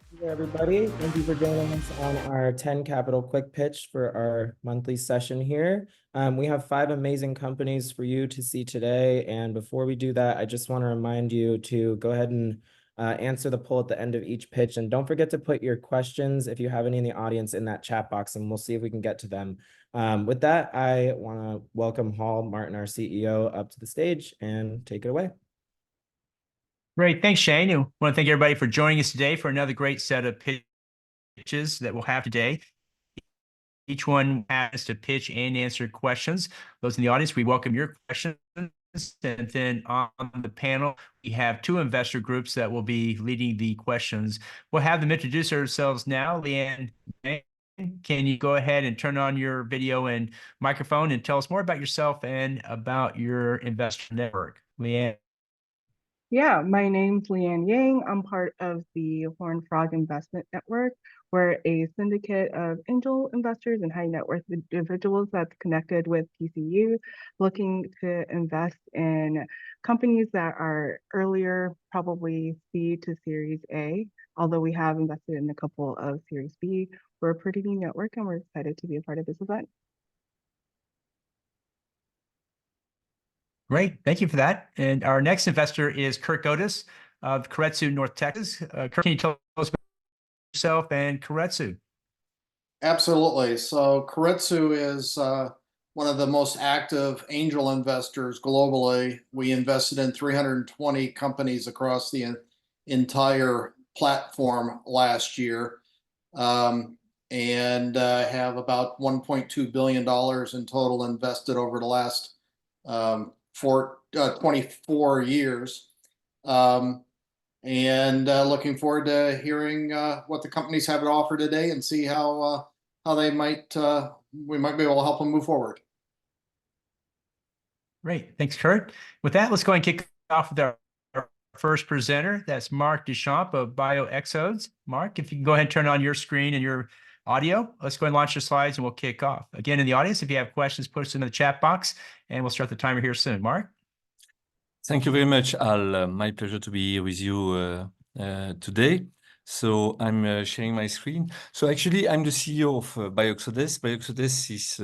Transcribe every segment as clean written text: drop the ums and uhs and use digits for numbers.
Hey there, everybody. Thank you for joining us on our 10 Capital Quick Pitch for our monthly session here. We have 5 amazing companies for you to see today. And before we do that, I just want to remind you to go ahead and answer the poll at the end of each pitch. And don't forget to put your questions, if you have any in the audience, in that chat box, and we'll see if we can get to them. With that, I want to welcome Hall Martin, our CEO, up to the stage and take it away. Great. Thanks, Shane. And I want to thank everybody for joining us today for another great set of pitches that we'll have today. Each one has to pitch and answer questions. Those in the audience, we welcome your questions. And then on the panel, we have 2 investor groups that will be leading the questions. We'll have them introduce ourselves now. Leanne, can you go ahead and turn on your video and microphone and tell us more about yourself and about your investor network? Leanne. Yeah, my name's Leanne Yang. I'm part of the Horned Frog Investment Network. We're a syndicate of angel investors and high net worth individuals that's connected with TCU, looking to invest in companies that are earlier, probably C to Series A. Although we have invested in a couple of Series B, we're a pretty new network and we're excited to be a part of this event. Great. Thank you for that. And our next investor is Kirk Otis of Keiretsu, North Texas. Kirk, can you tell us about yourself and Keiretsu? Absolutely. So Keiretsu is one of the most active angel investors globally. We invested in 320 companies across the entire platform last year, and have about $1.2 billion in total invested over the last 24 years, and looking forward to hearing what the companies have to offer today and see how they might we might be able to help them move forward. Great. Thanks, Kurt. With that, let's go ahead and kick off with our first presenter. That's Mark Deschamps of BioXodes. Mark, if you can go ahead and turn on your screen and your audio, let's go ahead and launch the slides and we'll kick off. Again, in the audience, if you have questions, put us in the chat box and we'll start the timer here soon. Mark? Thank you very much, Al. My pleasure to be here with you today. So I'm sharing my screen. So actually, I'm the CEO of BioXodes. BioXodes is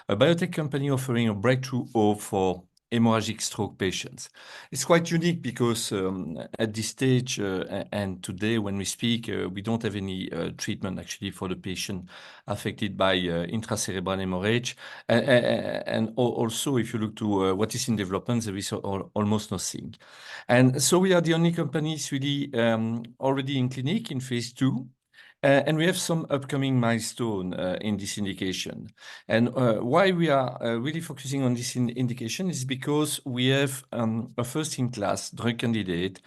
a biotech company offering a breakthrough hope for hemorrhagic stroke patients. It's quite unique because at this stage and today when we speak, we don't have any treatment actually for the patient affected by intracerebral hemorrhage. And also, if you look to what is in development, there is almost nothing. And so we are the only companies really already in clinic in phase 2. And we have some upcoming milestone in this indication. And why we are really focusing on this indication is because we have a first-in-class drug candidate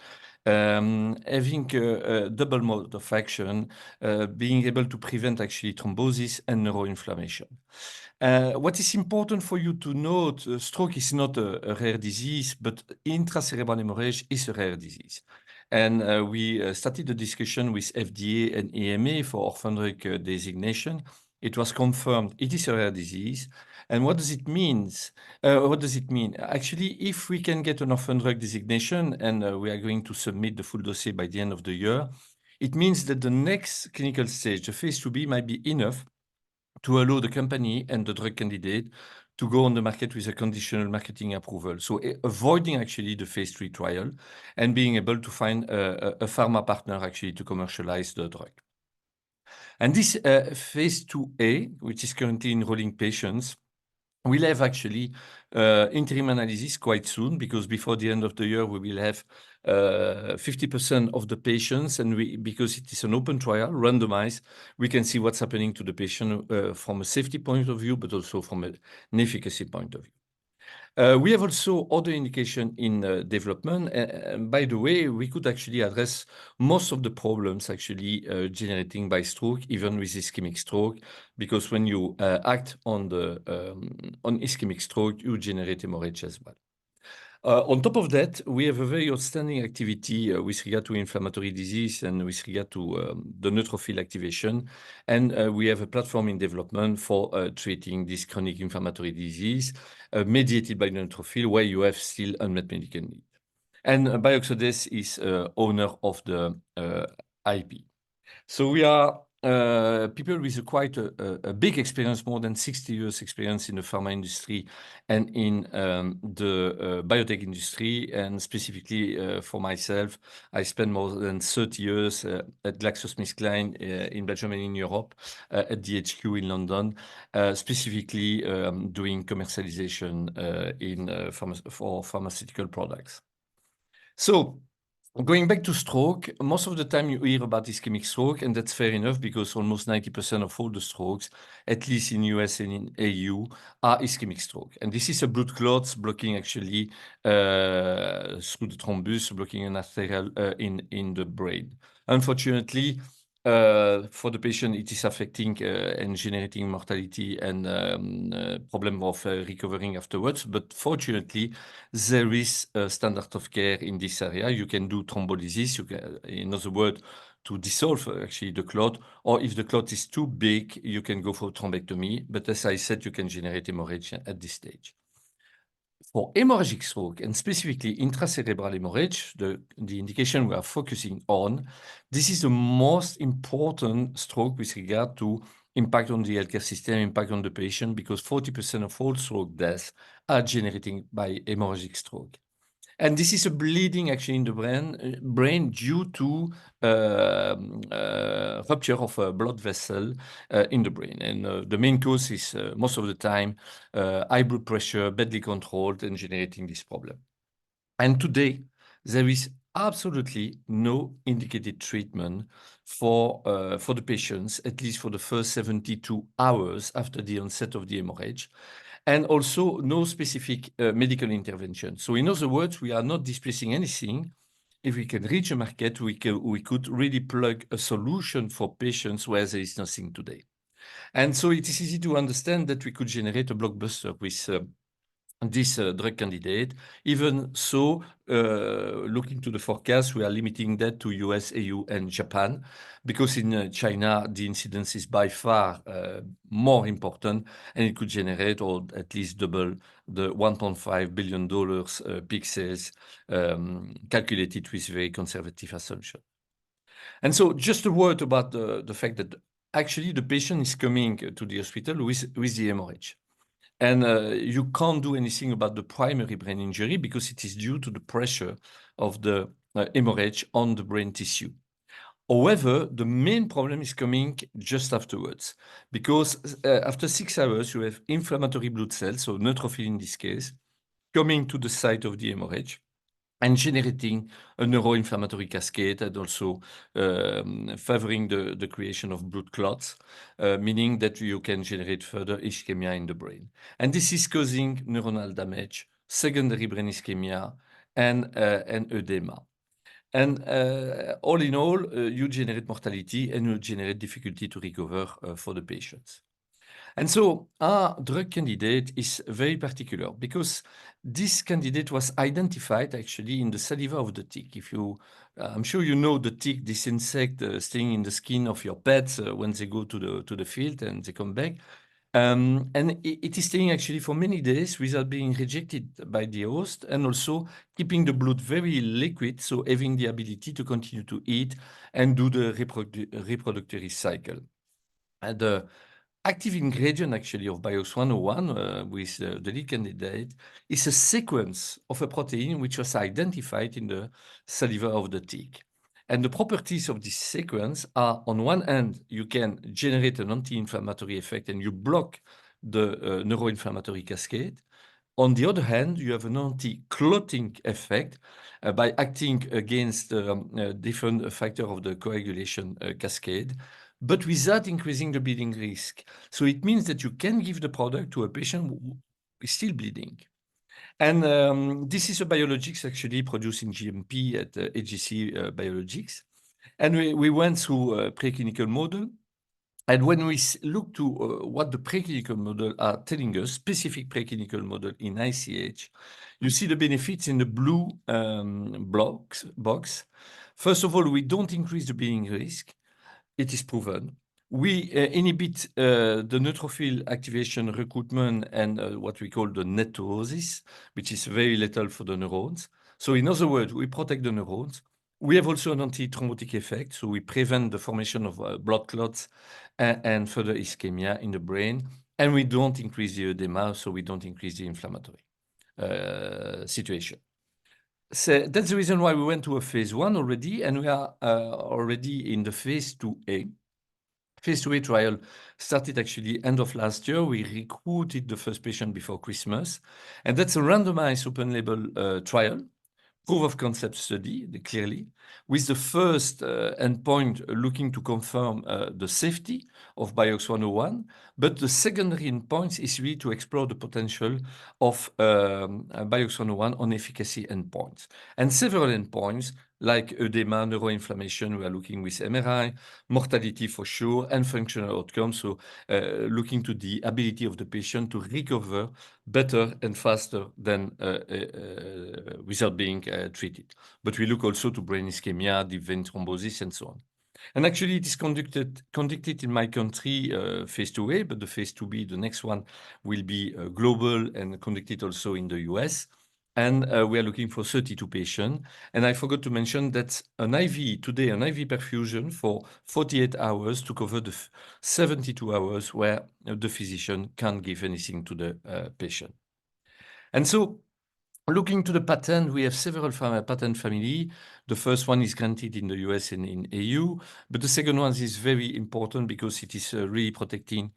having a double mode of action, being able to prevent actually thrombosis and neuroinflammation. What is important for you to note, stroke is not a rare disease, but intracerebral hemorrhage is a rare disease. And we started the discussion with FDA and EMA for orphan drug designation. It was confirmed it is a rare disease. And what does it mean? Actually, if we can get an orphan drug designation, and we are going to submit the full dossier by the end of the year, it means that the next clinical stage, the phase 2B, might be enough to allow the company and the drug candidate to go on the market with a conditional marketing approval. So avoiding actually the phase 3 trial and being able to find a pharma partner actually to commercialize the drug. And this phase 2A, which is currently enrolling patients, we'll have actually interim analysis quite soon, because before the end of the year, we will have 50% of the patients, and because it is an open trial, randomized, we can see what's happening to the patient from a safety point of view, but also from an efficacy point of view. We have also other indication in development. By the way, we could actually address most of the problems actually generating by stroke, even with ischemic stroke, because when you act on ischemic stroke, you generate hemorrhage as well. On top of that, we have a very outstanding activity with regard to inflammatory disease and with regard to the neutrophil activation. And we have a platform in development for treating this chronic inflammatory disease mediated by neutrophil, where you have still unmet medical need. And BioXodes is owner of the IP. So we are people with quite a big experience, more than 60 years experience in the pharma industry and in the biotech industry. And specifically for myself, I spent more than 30 years at GlaxoSmithKline in Belgium and in Europe, at the HQ in London, specifically doing commercialization for pharmaceutical products. So going back to stroke, most of the time you hear about ischemic stroke, and that's fair enough because almost 90% of all the strokes, at least in US and in EU, are ischemic stroke. And this is a blood clot blocking actually through the thrombus, blocking an arterial in the brain. Unfortunately, for the patient, it is affecting and generating mortality and problem of recovering afterwards. But fortunately, there is a standard of care in this area. You can do thrombolysis, you can, in other words, to dissolve actually the clot, or if the clot is too big, you can go for thrombectomy. But as I said, you can generate hemorrhage at this stage. For hemorrhagic stroke, and specifically intracerebral hemorrhage, the indication we are focusing on, this is the most important stroke with regard to impact on the healthcare system, impact on the patient, because 40% of all stroke deaths are generated by hemorrhagic stroke. And this is a bleeding actually in the brain due to rupture of a blood vessel in the brain. And the main cause is most of the time high blood pressure, badly controlled, and generating this problem. And today, there is absolutely no indicated treatment for the patients, at least for the first 72 hours after the onset of the hemorrhage, and also no specific medical intervention. So in other words, we are not displacing anything. If we can reach a market, we could really plug a solution for patients where there is nothing today. And so it is easy to understand that we could generate a blockbuster with this drug candidate. Even so, looking to the forecast, we are limiting that to US, EU, and Japan, because in China, the incidence is by far more important, and it could generate or at least double the $1.5 billion peak sales calculated with very conservative assumption. And so just a word about the fact that actually the patient is coming to the hospital with the hemorrhage. And you can't do anything about the primary brain injury because it is due to the pressure of the hemorrhage on the brain tissue. However, the main problem is coming just afterwards, because after 6 hours, you have inflammatory blood cells, so neutrophil in this case, coming to the site of the hemorrhage and generating a neuroinflammatory cascade, and also favoring the creation of blood clots, meaning that you can generate further ischemia in the brain. And this is causing neuronal damage, secondary brain ischemia, and edema. And all in all, you generate mortality and you generate difficulty to recover for the patients. And so our drug candidate is very particular because this candidate was identified actually in the saliva of the tick. If you, I'm sure you know the tick, this insect staying in the skin of your pets when they go to the field and they come back. And it is staying actually for many days without being rejected by the host, and also keeping the blood very liquid, so having the ability to continue to eat and do the reproductory cycle. And the active ingredient actually of Biox 101 with the lead candidate is a sequence of a protein which was identified in the saliva of the tick. And the properties of this sequence are, on one hand, you can generate an anti-inflammatory effect and you block the neuroinflammatory cascade. On the other hand, you have an anti-clotting effect by acting against different factors of the coagulation cascade, but without increasing the bleeding risk. So it means that you can give the product to a patient who is still bleeding. And this is a biologics actually produced in GMP at HGC Biologics. And we went through a preclinical model. And when we look to what the preclinical model are telling us, specific preclinical model in ICH, you see the benefits in the blue box. First of all, we don't increase the bleeding risk. It is proven. We inhibit the neutrophil activation recruitment and what we call the netosis, which is very lethal for the neurons. So in other words, we protect the neurons. We have also an anti-thrombotic effect, so we prevent the formation of blood clots and further ischemia in the brain, and we don't increase the edema, so we don't increase the inflammatory situation. So that's the reason why we went to a phase 1 already, and we are already in the phase 2A. Phase 2A trial started actually end of last year. We recruited the first patient before Christmas, and that's a randomized open label trial, proof of concept study, clearly, with the first endpoint looking to confirm the safety of BIOX 101, but the secondary endpoint is really to explore the potential of BIOX 101 on efficacy endpoints. And several endpoints like edema, neuroinflammation, we are looking with MRI, mortality for sure, and functional outcomes, so looking to the ability of the patient to recover better and faster than without being treated. But we look also to brain ischemia, deep vein thrombosis, and so on. And actually, it is conducted in my country, phase 2A, but the phase 2B, the next one, will be global and conducted also in the US. And we are looking for 32 patients. And I forgot to mention that an IV perfusion for 48 hours to cover the 72 hours where the physician can't give anything to the patient. And so, looking to the patent, we have several patent family. The first one is granted in the US and in EU, but the second one is very important because it is really protecting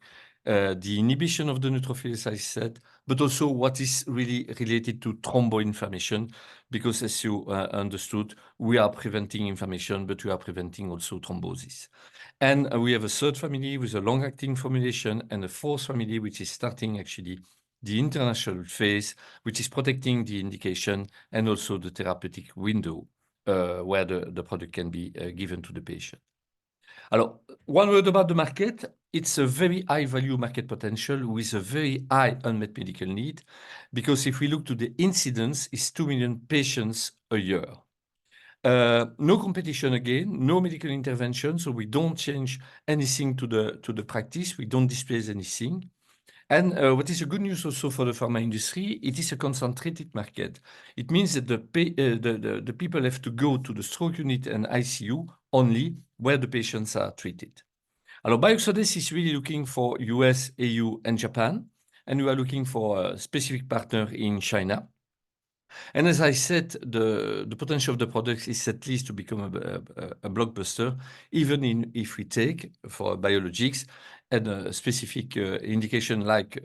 the inhibition of the neutrophil, as I said, but also what is really related to thromboinflammation, because as you understood, we are preventing inflammation, but we are preventing also thrombosis. And we have a third family with a long-acting formulation and a fourth family, which is starting actually the international phase, which is protecting the indication and also the therapeutic window where the product can be given to the patient. Alors, one word about the market. It's a very high value market potential with a very high unmet medical need, because if we look to the incidence, it's 2 million patients a year. No competition again, no medical intervention, so we don't change anything to the practice, we don't displace anything. And what is a good news also for the pharma industry, it is a concentrated market. It means that the people have to go to the stroke unit and ICU only where the patients are treated. Alors, BioXodes is really looking for US, EU, and Japan, and we are looking for a specific partner in China. And as I said, the potential of the product is at least to become a blockbuster, even if we take for biologics and a specific indication like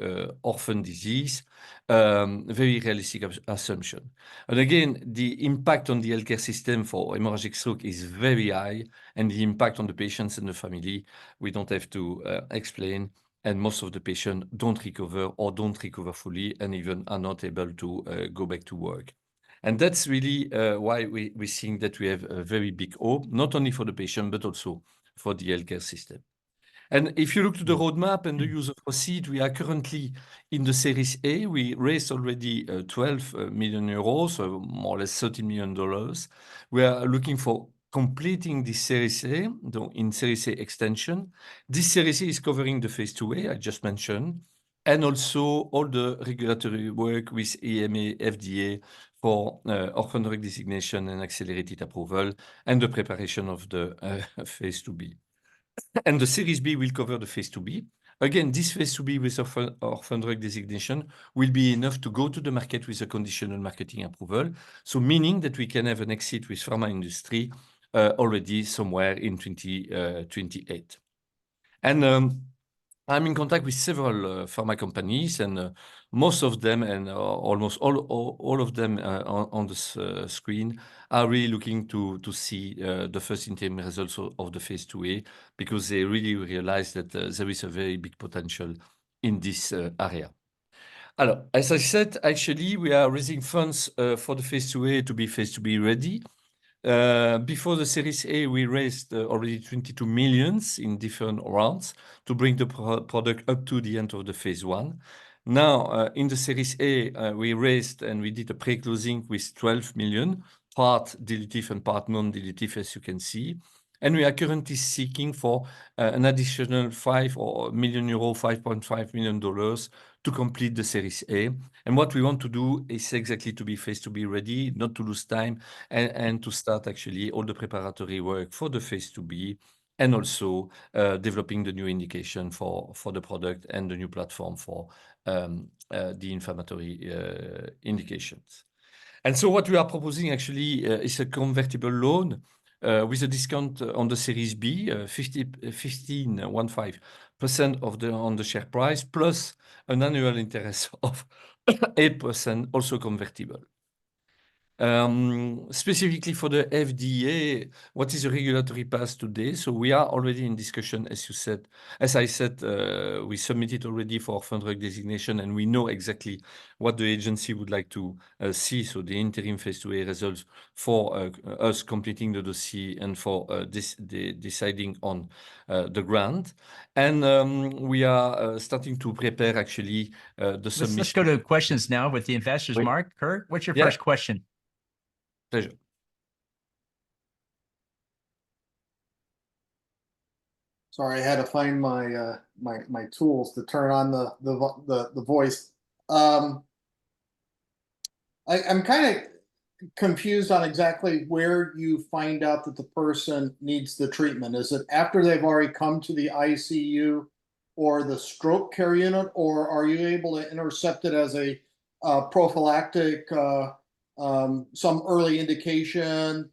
orphan disease, very realistic assumption. And again, the impact on the healthcare system for hemorrhagic stroke is very high, and the impact on the patients and the family, we don't have to explain. And most of the patients don't recover or don't recover fully and even are not able to go back to work. And that's really why we think that we have a very big hope, not only for the patient, but also for the healthcare system. And if you look to the roadmap and the use of proceeds, we are currently in the Series A. We raised already 12 million euros, so more or less $13 million. We are looking for completing this Series A in Series A extension. This Series A is covering the phase 2A I just mentioned, and also all the regulatory work with EMA, FDA for orphan drug designation and accelerated approval, and the preparation of the phase 2B. And the Series B will cover the phase 2B. Again, this phase 2B with orphan drug designation will be enough to go to the market with a conditional marketing approval. So meaning that we can have an exit with pharma industry already somewhere in 2028. And I'm in contact with several pharma companies, and most of them, and almost all of them on the screen, are really looking to see the first interim results of the phase 2A, because they really realize that there is a very big potential in this area. Alors, as I said, actually, we are raising funds for the phase 2A to be phase 2B ready. Before the Series A, we raised already 22 million in different rounds to bring the product up to the end of the phase 1. Now, in the Series A, we raised and we did a pre-closing with 12 million, part dilutive and part non-dilutive, as you can see. And we are currently seeking for an additional 5 million euro, $5.5 million to complete the Series A. And what we want to do is exactly to be phase 2B ready, not to lose time, and to start actually all the preparatory work for the phase 2B, and also developing the new indication for the product and the new platform for the inflammatory indications. And so what we are proposing actually is a convertible loan with a discount on the Series B, 15% on the share price, plus an annual interest of 8%, also convertible. Specifically for the FDA, what is the regulatory path today? So we are already in discussion, as I said, we submitted already for orphan drug designation, and we know exactly what the agency would like to see. So the interim phase 2A results for us completing the dossier and for deciding on the grant. And we are starting to prepare actually the submission. Let's go to questions now with the investors. Wait. Mark, Kurt, what's your Yeah. first question? Pleasure. Sorry, I had to find my my tools to turn on the voice. I'm kind of confused on exactly where you find out that the person needs the treatment. Is it after they've already come to the ICU or the stroke care unit, or are you able to intercept it as a prophylactic, some early indication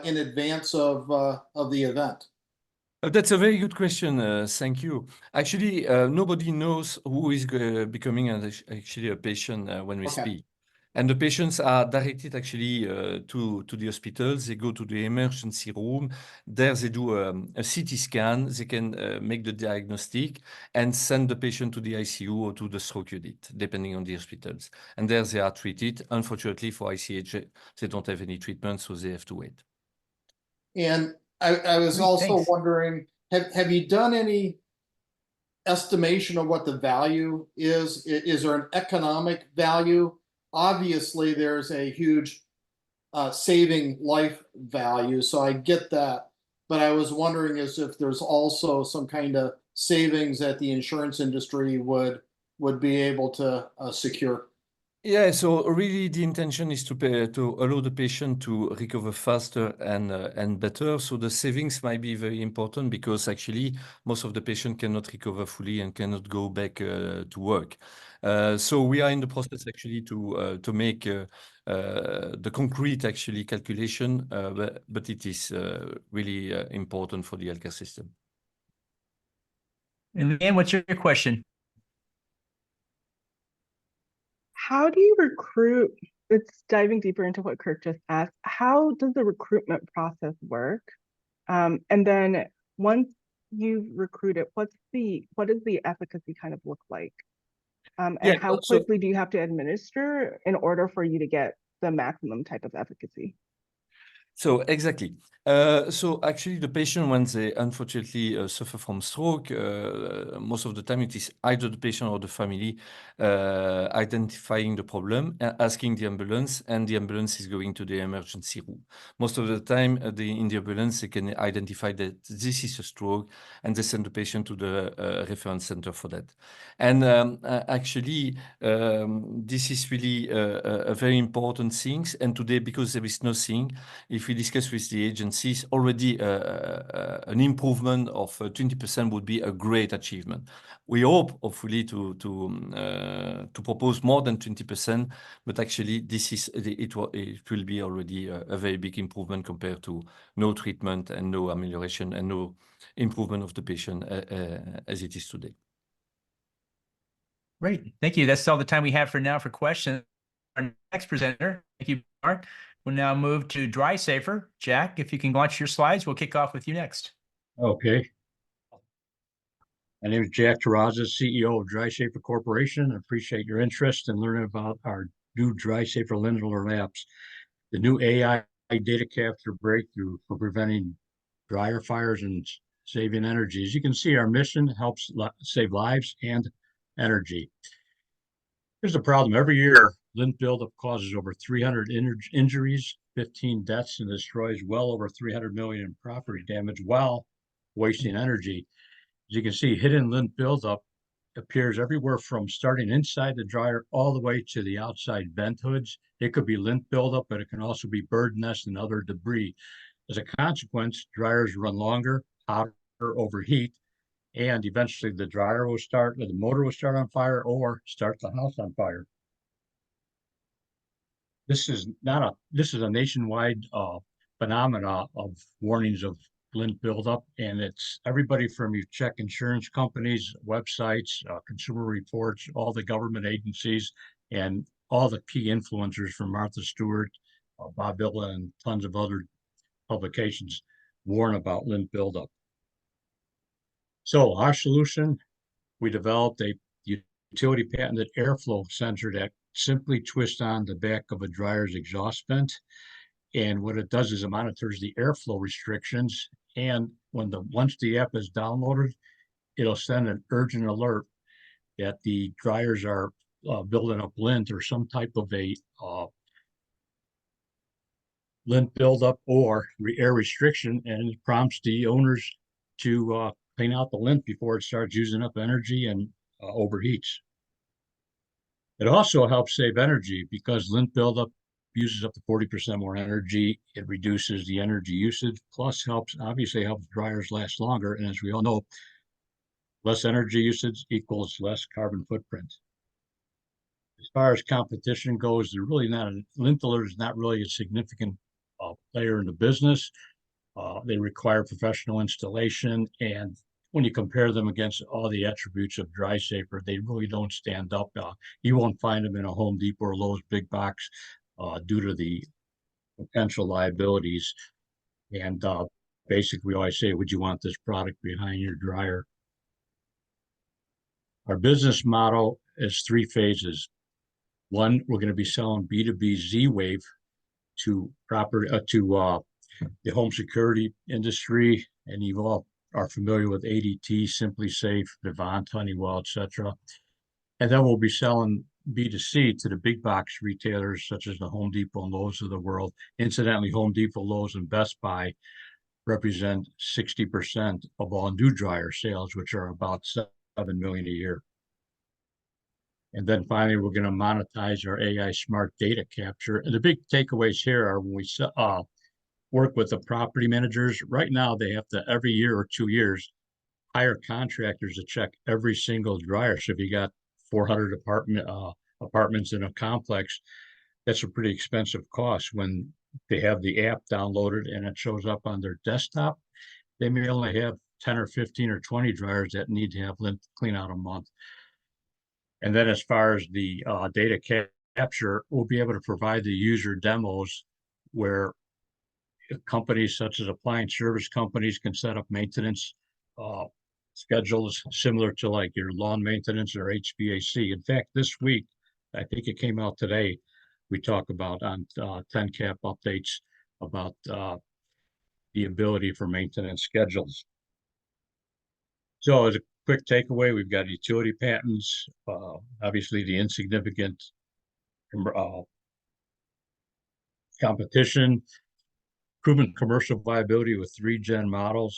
in advance of the event? That's a very good question. Thank you. Actually, nobody knows who is becoming actually a patient when we Okay. speak. And the patients are directed actually to the hospitals. They go to the emergency room. There they do a CT scan. They can make the diagnostic and send the patient to the ICU or to the stroke unit, depending on the hospitals. And there they are treated. Unfortunately for ICH, they don't have any treatment, so they have to wait. And I was Great, also thanks. wondering, have you done any estimation of what the value is? Is there an economic value? Obviously, there's a huge saving life value, so I get that. But I was wondering if there's also some kind of savings that the insurance industry would be able to secure. Yeah, so really the intention is to allow the patient to recover faster and better. So the savings might be very important because actually most of the patient cannot recover fully and cannot go back to work. So we are in the process actually to make the concrete actually calculation, but it is really important for the healthcare system. And Leanne, what's your question? How do you recruit? It's diving deeper into what Kirk just asked. How does the recruitment process work? And then once you've recruited, what does the efficacy kind of look like? And Yeah, how so- quickly do you have to administer in order for you to get the maximum type of efficacy? So exactly. So actually, the patient, when they unfortunately suffer from stroke, most of the time it is either the patient or the family identifying the problem, asking the ambulance, and the ambulance is going to the emergency room. Most of the time, in the ambulance, they can identify that this is a stroke, and they send the patient to the reference center for that. And actually, this is really a very important thing. And today, because there is nothing, if we discuss with the agencies, already an improvement of 20% would be a great achievement. We hope, hopefully, to propose more than 20%, but actually, it will be already a very big improvement compared to no treatment and no amelioration and no improvement of the patient as it is today. Great, thank you. That's all the time we have for now for questions. Our next presenter, thank you, Mark. We'll now move to DrySafer. Jack, if you can launch your slides, we'll kick off with you next. Okay. My name is Jack Terrazas, CEO of DrySafer Corporation. I appreciate your interest in learning about our new DrySafer Lindler Labs, the new AI data capture breakthrough for preventing dryer fires and saving energy. As you can see, our mission helps save lives and energy. Here's the problem. Every year, lint buildup causes over 300 injuries, 15 deaths and destroys well over 300 million in property damage while wasting energy. As you can see, hidden lint buildup appears everywhere from starting inside the dryer all the way to the outside vent hoods. It could be lint buildup, but it can also be bird nests and other debris. As a consequence, dryers run longer, hotter, overheat, and eventually the dryer will start, or the motor will start on fire or start the house on fire. This is a nationwide phenomena of warnings of lint buildup, and it's everybody from you check insurance companies, websites, consumer reports, all the government agencies, and all the key influencers from Martha Stewart, Bob Villa, and tons of other publications warn about lint buildup. So our solution, we developed a utility patented airflow sensor that simply twists on the back of a dryer's exhaust vent. And what it does is it monitors the airflow restrictions. And once the app is downloaded, it'll send an urgent alert that the dryers are building up lint or some type of a lint buildup or air restriction, and it prompts the owners to clean out the lint before it starts using up energy and overheats. It also helps save energy because lint buildup uses up to 40% more energy. It reduces the energy usage, plus obviously helps dryers last longer. And as we all know, less energy usage equals less carbon footprint. As far as competition goes, lint alert is not really a significant player in the business. They require professional installation, and when you compare them against all the attributes of DrySafer, they really don't stand up. You won't find them in a Home Depot or Lowe's big box due to the potential liabilities. And basically, we always say, would you want this product behind your dryer? Our business model is 3 phases. One, we're going to be selling B2B Z-Wave to the home security industry, and you all are familiar with ADT, Simply Safe, Vivant, Honeywell, etc. And then we'll be selling B2C to the big box retailers such as the Home Depot and Lowe's of the world. Incidentally, Home Depot, Lowe's, and Best Buy represent 60% of all new dryer sales, which are about 7 million a year. And then finally, we're going to monetize our AI smart data capture. And the big takeaways here are when we work with the property managers, right now they have to, every year or 2 years, hire contractors to check every single dryer. So if you got 400 apartments in a complex, that's a pretty expensive cost. When they have the app downloaded and it shows up on their desktop, they may only have 10 or 15 or 20 dryers that need to have lint clean out a month. And then as far as the data capture, we'll be able to provide the user demos where companies such as appliance service companies can set up maintenance schedules similar to like your lawn maintenance or HVAC. In fact, this week, I think it came out today, we talk about on 10 cap updates about the ability for maintenance schedules. So as a quick takeaway, we've got utility patents, obviously the insignificant competition, proven commercial viability with 3 gen models.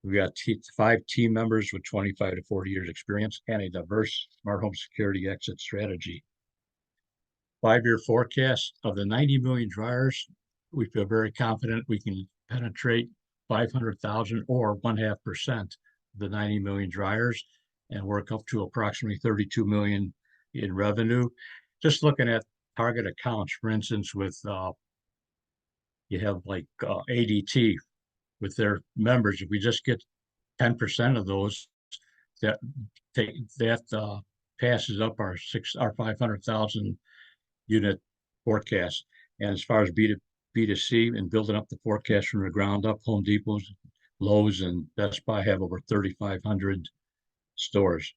We got 5 team members with 25 to 40 years experience and a diverse smart home security exit strategy. 5-year forecast of the 90 million dryers, we feel very confident we can penetrate 500,000 or 0.5% of the 90 million dryers and work up to approximately 32 million in revenue. Just looking at target accounts, for instance, with you have like ADT with their members. If we just get 10% of those, that passes up our 500,000 unit forecast. And as far as B2C and building up the forecast from the ground up, Home Depot, Lowe's, and Best Buy have over 3,500 stores.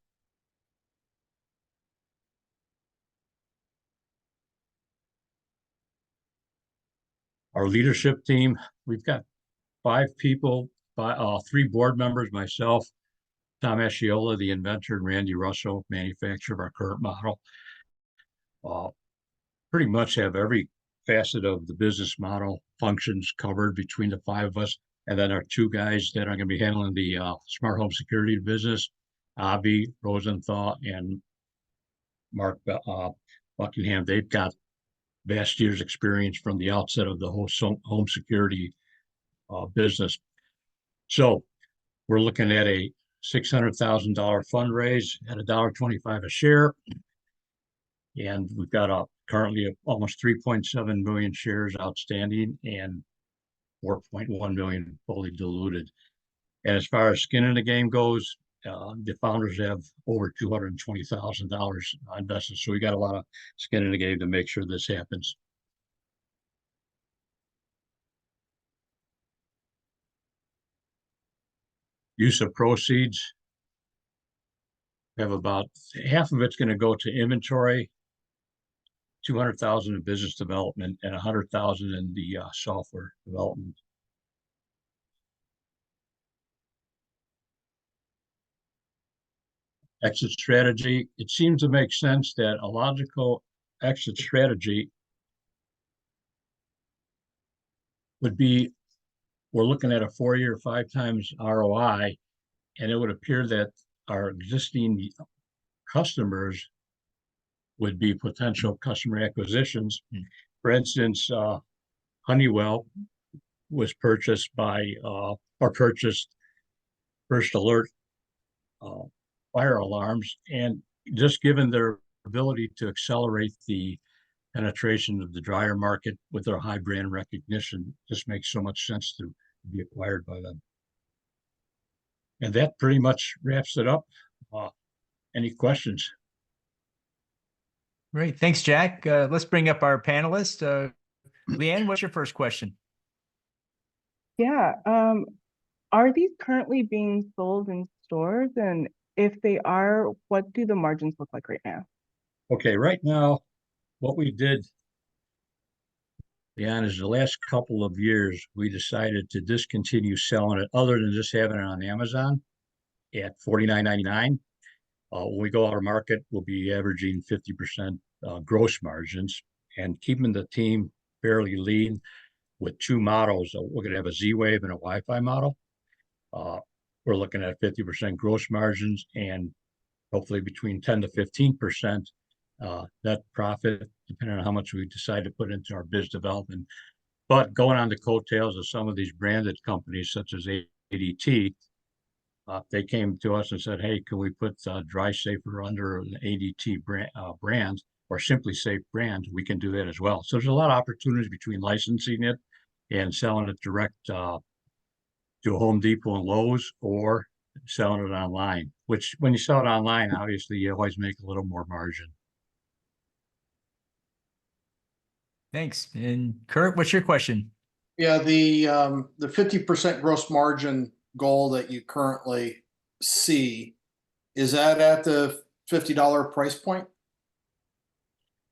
Our leadership team, we've got 5 people, 3 board members, myself, Tom Asciola, the inventor, and Randy Russell, manufacturer of our current model. Pretty much have every facet of the business model functions covered between the five of us. And then our two guys that are going to be handling the smart home security business, Avi Rosenthal and Mark Buckingham. They've got vast years experience from the outset of the whole home security business. So we're looking at a $600,000 fundraise at $1.25 a share. And we've got currently almost 3.7 million shares outstanding and 4.1 million fully diluted. And as far as skin in the game goes, the founders have over $220,000 invested. So we got a lot of skin in the game to make sure this happens. Use of proceeds. We have about half of it's going to go to inventory, 200,000 in business development, and 100,000 in the software development. Exit strategy. It seems to make sense that a logical exit strategy would be, we're looking at a 4-year, 5 times ROI, and it would appear that our existing customers would be potential customer acquisitions. For instance, Honeywell was purchased by or purchased First Alert fire alarms, and just given their ability to accelerate the penetration of the dryer market with their high brand recognition, just makes so much sense to be acquired by them. And that pretty much wraps it up. Any questions? Great. Thanks, Jack. Let's bring up our panelist. Leanne, what's your first question? Yeah. Are these currently being sold in stores? And if they are, what do the margins look like right now? Okay, right now, what we did, Leanne, is the last couple of years, we decided to discontinue selling it other than just having it on Amazon at $49.99. When we go out of market, we'll be averaging 50% gross margins and keeping the team fairly lean with 2 models. We're going to have a Z-Wave and a Wi-Fi model. We're looking at 50% gross margins and hopefully between 10 to 15% net profit, depending on how much we decide to put into our biz development. But going on the coattails of some of these branded companies, such as ADT, they came to us and said, hey, can we put DrySafer under an ADT brand or Simply Safe brand? We can do that as well. So there's a lot of opportunities between licensing it and selling it direct to Home Depot and Lowe's, or selling it online, which when you sell it online, obviously you always make a little more margin. Thanks. And Kurt, what's your question? Yeah, the 50% gross margin goal that you currently see, is that at the $50 price point?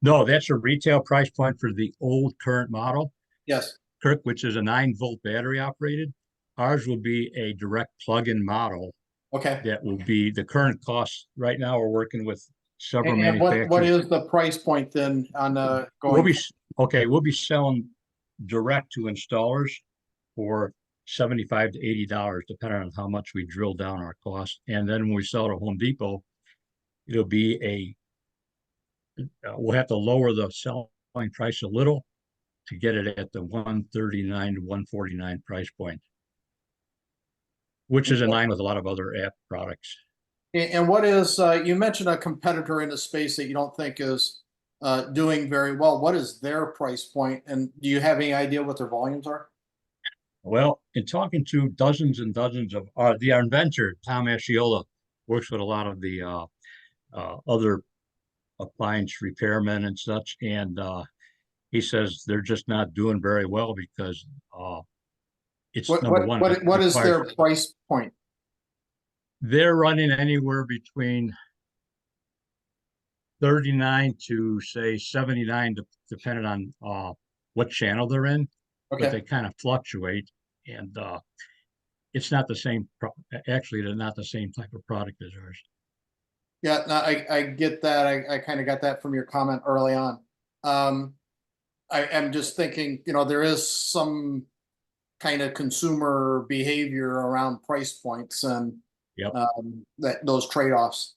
No, that's a retail price point for the old current model. Yes. Kirk, which is a 9-volt battery operated. Ours will be a direct plug-in model. Okay. That will be the current cost. Right now, we're working with several manufacturers. What is the price point then on going? We'll be selling direct to installers for $75 to $80, depending on how much we drill down our cost. And then when we sell to Home Depot, it'll be we'll have to lower the selling price a little to get it at the $139 to $149 price point, which is in line with a lot of other app products. And what is, you mentioned a competitor in the space that you don't think is doing very well. What is their price point? And do you have any idea what their volumes are? Well, in talking to dozens and dozens of our inventor, Tom Asciola, works with a lot of the other appliance repairmen and such. And he says they're just not doing very well because it's number one. What is their price point? They're running anywhere between 39 to say 79, depending on what channel they're in. Okay. But they kind of fluctuate, and it's not the same. Actually, they're not the same type of product as ours. Yeah, no, I get that. I kind of got that from your comment early on. I am just thinking, there is some kind of consumer behavior around price points and Yep. that those trade-offs.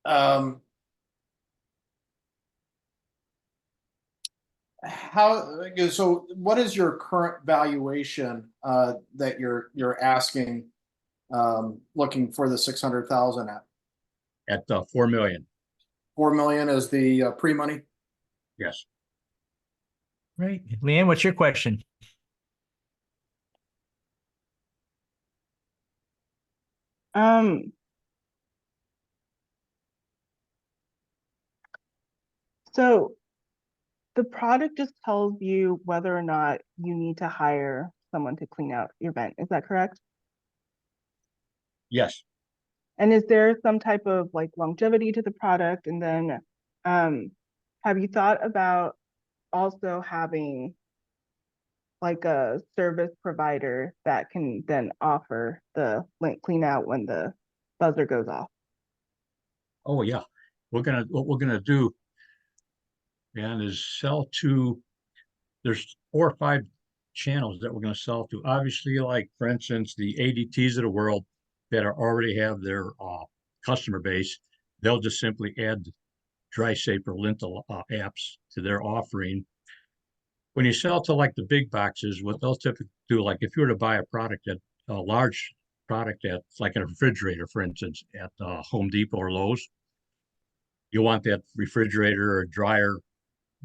So what is your current valuation that you're asking, looking for the 600,000 at? At 4 million. 4 million is the pre-money? Yes. Right. Leanne, what's your question? So the product just tells you whether or not you need to hire someone to clean out your vent. Is that correct? Yes. And is there some type of like longevity to the product? And then have you thought about also having like a service provider that can then offer the clean out when the buzzer goes off? Oh yeah. What we're gonna do, man, is sell to, there's 4 or 5 channels that we're gonna sell to. Obviously, like for instance, the ADTs of the world that already have their customer base, they'll just simply add DrySafer lintel apps to their offering. When you sell to like the big boxes, what they'll typically do, like if you were to buy a large product at like a refrigerator, for instance, at Home Depot or Lowe's, you want that refrigerator or dryer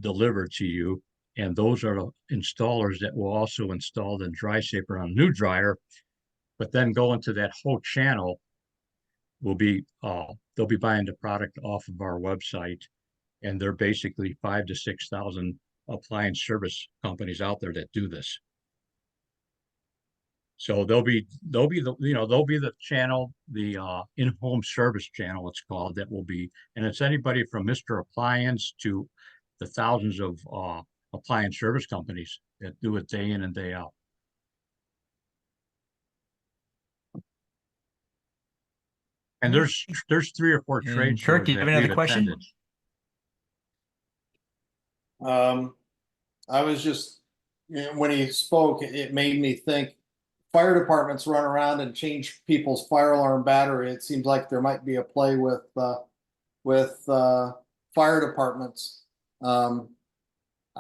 delivered to you. And those are the installers that will also install the DrySafer on a new dryer, but then go into that whole channel will be they'll be buying the product off of our website, and they're basically 5,000 to 6,000 appliance service companies out there that do this. So they'll be the channel, the in-home service channel, it's called, that will be, and it's anybody from Mr. Appliance to the thousands of appliance service companies that do it day in and day out. And there's 3 or 4 trade And shows Kirk, do you have that another we've question? attended. I was just, when he spoke, it made me think fire departments run around and change people's fire alarm battery. It seems like there might be a play with fire departments. I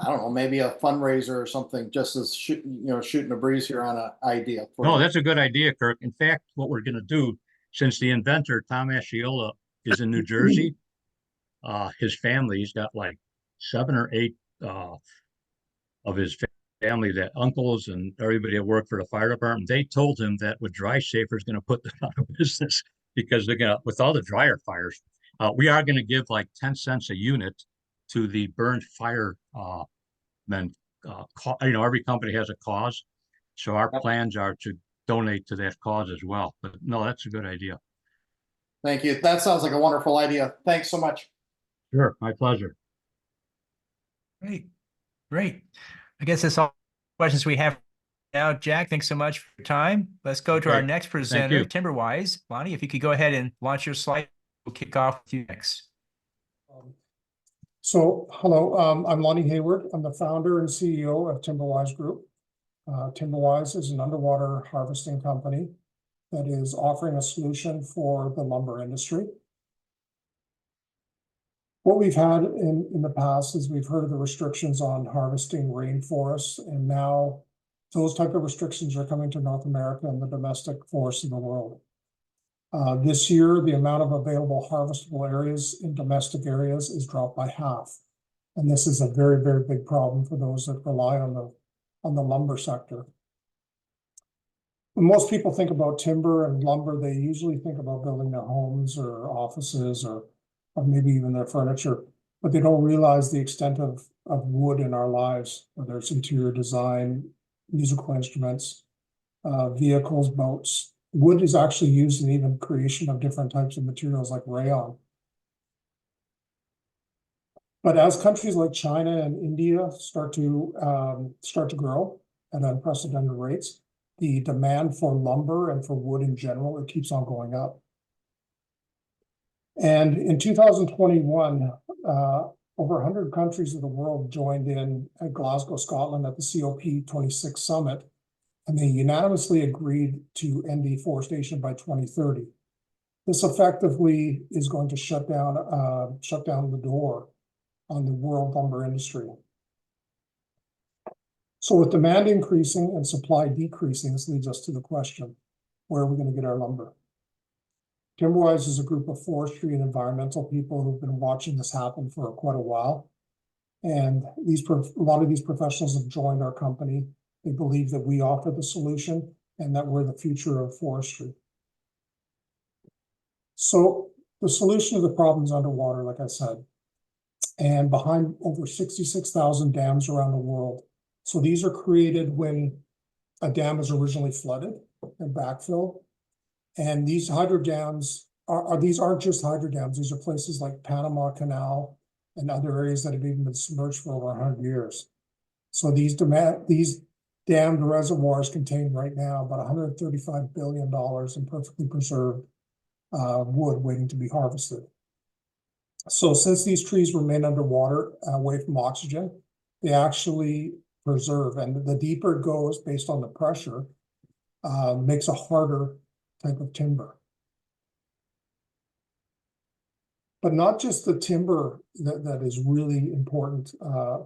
don't know, maybe a fundraiser or something, just as shooting a breeze here on an idea. No, that's a good idea, Kirk. In fact, what we're going to do, since the inventor, Tom Asciola, is in New Jersey, his family's got like 7 or 8 of his family, that uncles and everybody that worked for the fire department, they told him that with DrySafer is going to put them out of business because they're going to, with all the dryer fires, we are going to give like 10 cents a unit to the burned fire men. Every company has a cause. So our plans are to donate to that cause as well. But no, that's a good idea. Thank you. That sounds like a wonderful idea. Thanks so much. Sure, my pleasure. Great. Great. I guess that's all questions we have now. Jack, thanks so much for your time. Let's go to our Okay. next presenter, you. Timberwise. Lonnie, if you could go ahead and launch your slide, we'll kick off with you next. Hello, I'm Lonnie Hayward. I'm the founder and CEO of Timberwise Group. Timberwise is an underwater harvesting company that is offering a solution for the lumber industry. What we've had in the past is we've heard of the restrictions on harvesting rainforests, and now those type of restrictions are coming to North America and the domestic forests of the world. This year, the amount of available harvestable areas in domestic areas is dropped by half. And this is a very, very big problem for those that rely on the lumber sector. When most people think about timber and lumber, they usually think about building their homes or offices or maybe even their furniture, but they don't realize the extent of wood in our lives, whether it's interior design, musical instruments, vehicles, boats. Wood is actually used in even creation of different types of materials like rayon. But as countries like China and India start to grow at unprecedented rates, the demand for lumber and for wood in general, it keeps on going up. And in 2021, over 100 countries of the world joined in at Glasgow, Scotland at the COP26 summit, and they unanimously agreed to end deforestation by 2030. This effectively is going to shut down the door on the world lumber industry. So with demand increasing and supply decreasing, this leads us to the question, where are we going to get our lumber? Timberwise is a group of forestry and environmental people who've been watching this happen for quite a while. And a lot of these professionals have joined our company. They believe that we offer the solution and that we're the future of forestry. So the solution to the problem is underwater, like I said, and behind over 66,000 dams around the world. So these are created when a dam is originally flooded and backfilled. And these hydro dams these aren't just hydro dams. These are places like Panama Canal and other areas that have even been submerged for over 100 years. So these dammed reservoirs contain right now about $135 billion in perfectly preserved wood waiting to be harvested. So since these trees remain underwater, away from oxygen, they actually preserve. And the deeper it goes based on the pressure, makes a harder type of timber. But not just the timber that is really important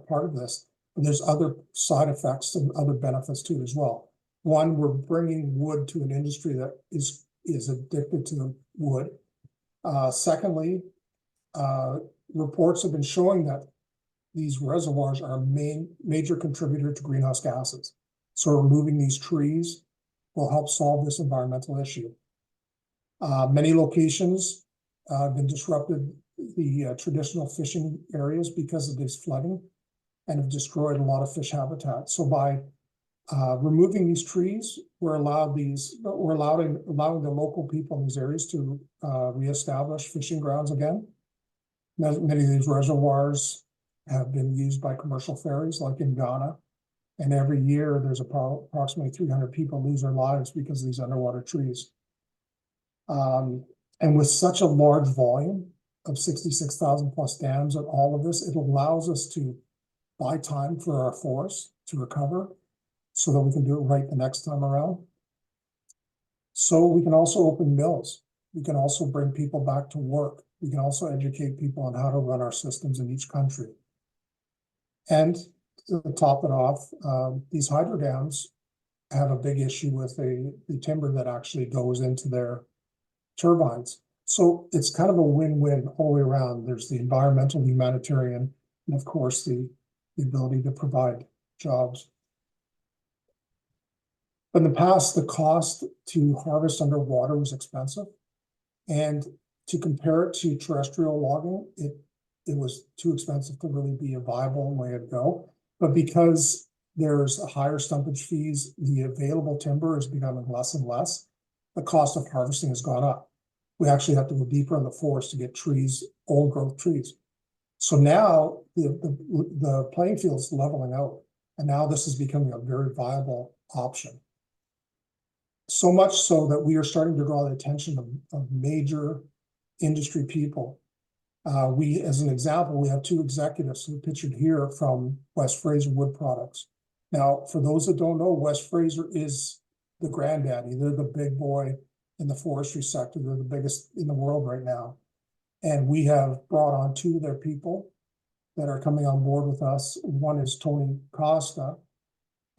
part of this, but there's other side effects and other benefits too as well. One, we're bringing wood to an industry that is addicted to wood. Secondly, reports have been showing that these reservoirs are a major contributor to greenhouse gases. So removing these trees will help solve this environmental issue. Many locations have been disrupted, the traditional fishing areas because of this flooding, and have destroyed a lot of fish habitat. So by removing these trees, we're allowing the local people in these areas to reestablish fishing grounds again. Many of these reservoirs have been used by commercial ferries, like in Ghana, and every year there's approximately 300 people lose their lives because of these underwater trees. And with such a large volume of 66,000 plus dams and all of this, it allows us to buy time for our forests to recover so that we can do it right the next time around. So we can also open mills. We can also bring people back to work. We can also educate people on how to run our systems in each country. And to top it off, these hydro dams have a big issue with the timber that actually goes into their turbines. So it's kind of a win-win all the way around. There's the environmental, humanitarian, and of course the ability to provide jobs. But in the past, the cost to harvest underwater was expensive. And to compare it to terrestrial logging, it was too expensive to really be a viable way to go. But because there's higher stumpage fees, the available timber is becoming less and less. The cost of harvesting has gone up. We actually have to go deeper in the forest to get trees, old growth trees. So now the playing field is leveling out, and now this is becoming a very viable option. So much so that we are starting to draw the attention of major industry people. As an example, we have two executives who are pictured here from West Fraser Wood Products. Now, for those that don't know, West Fraser is the granddaddy. They're the big boy in the forestry sector. They're the biggest in the world right now. And we have brought on two of their people that are coming on board with us. One is Tony Costa,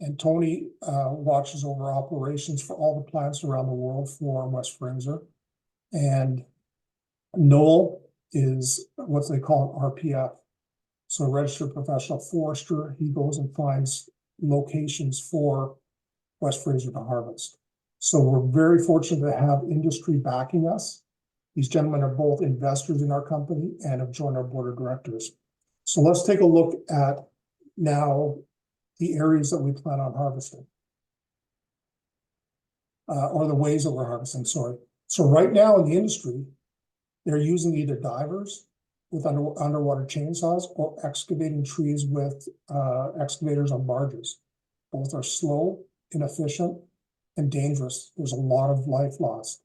and Tony watches over operations for all the plants around the world for West Fraser. And Noel is what they call an RPF, so a registered professional forester. He goes and finds locations for West Fraser to harvest. So we're very fortunate to have industry backing us. These gentlemen are both investors in our company and have joined our board of directors. So let's take a look at now the areas that we plan on harvesting, or the ways that we're harvesting, sorry. So right now in the industry, they're using either divers with underwater chainsaws or excavating trees with excavators on barges. Both are slow, inefficient, and dangerous. There's a lot of life lost.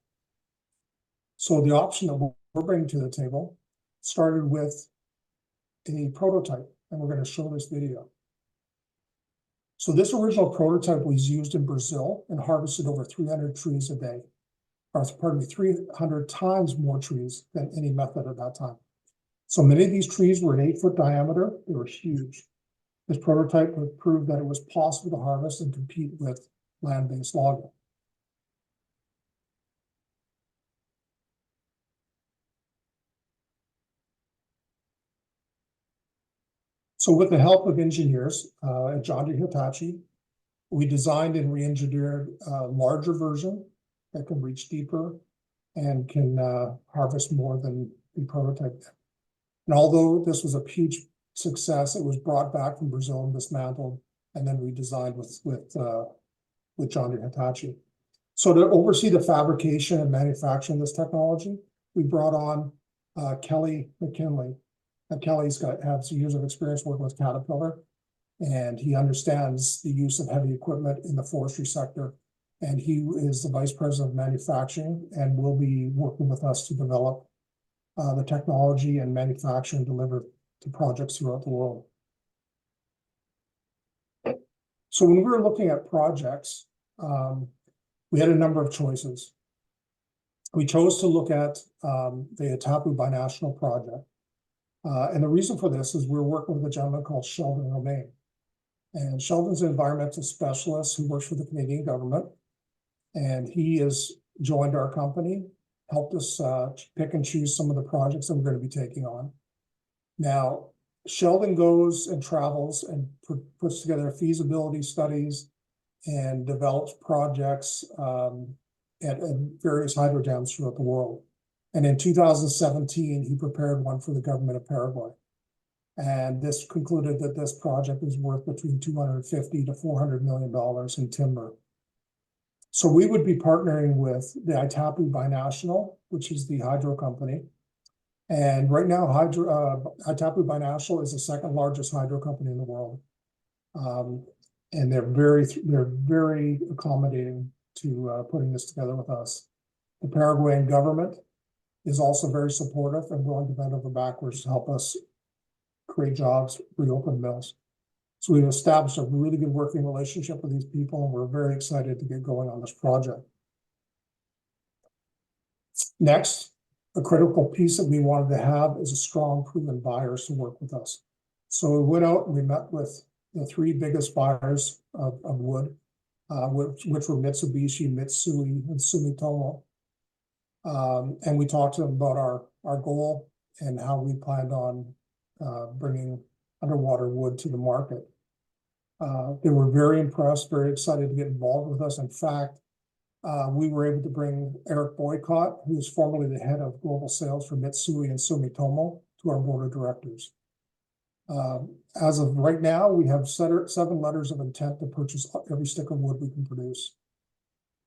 So the option that we're bringing to the table started with a prototype, and we're going to show this video. So this original prototype was used in Brazil and harvested over 300 trees a day, or pardon me, 300 times more trees than any method at that time. So many of these trees were an 8-foot diameter. They were huge. This prototype would prove that it was possible to harvest and compete with land-based logging. So with the help of engineers at John Deere Hitachi, we designed and re-engineered a larger version that can reach deeper and can harvest more than the prototype did. And although this was a huge success, it was brought back from Brazil and dismantled and then redesigned with John Deere Hitachi. So to oversee the fabrication and manufacturing of this technology, we brought on Kelly McKinley. And Kelly's has years of experience working with Caterpillar, and he understands the use of heavy equipment in the forestry sector. And he is the vice president of manufacturing and will be working with us to develop the technology and manufacture and deliver to projects throughout the world. So when we were looking at projects, we had a number of choices. We chose to look at the Atapu Binational Project. And the reason for this is we're working with a gentleman called Sheldon Romaine. And Sheldon's an environmental specialist who works for the Canadian government. And he has joined our company, helped us pick and choose some of the projects that we're going to be taking on. Now, Sheldon goes and travels and puts together feasibility studies and develops projects at various hydro dams throughout the world. And in 2017, he prepared one for the government of Paraguay. And this concluded that this project is worth between $250 to $400 million in timber. So we would be partnering with the Atapu Binational, which is the hydro company. And right now, Atapu Binational is the second largest hydro company in the world. And they're very accommodating to putting this together with us. The Paraguayan government is also very supportive and willing to bend over backwards to help us create jobs, reopen mills. So we've established a really good working relationship with these people, and we're very excited to get going on this project. Next, a critical piece that we wanted to have is a strong, proven buyers to work with us. So we went out and we met with the 3 biggest buyers of wood, which were Mitsubishi, Mitsui, and Sumitomo. And we talked to them about our goal and how we planned on bringing underwater wood to the market. They were very impressed, very excited to get involved with us. In fact, we were able to bring Eric Boycott, who is formerly the head of global sales for Mitsui and Sumitomo, to our board of directors. As of right now, we have 7 letters of intent to purchase every stick of wood we can produce.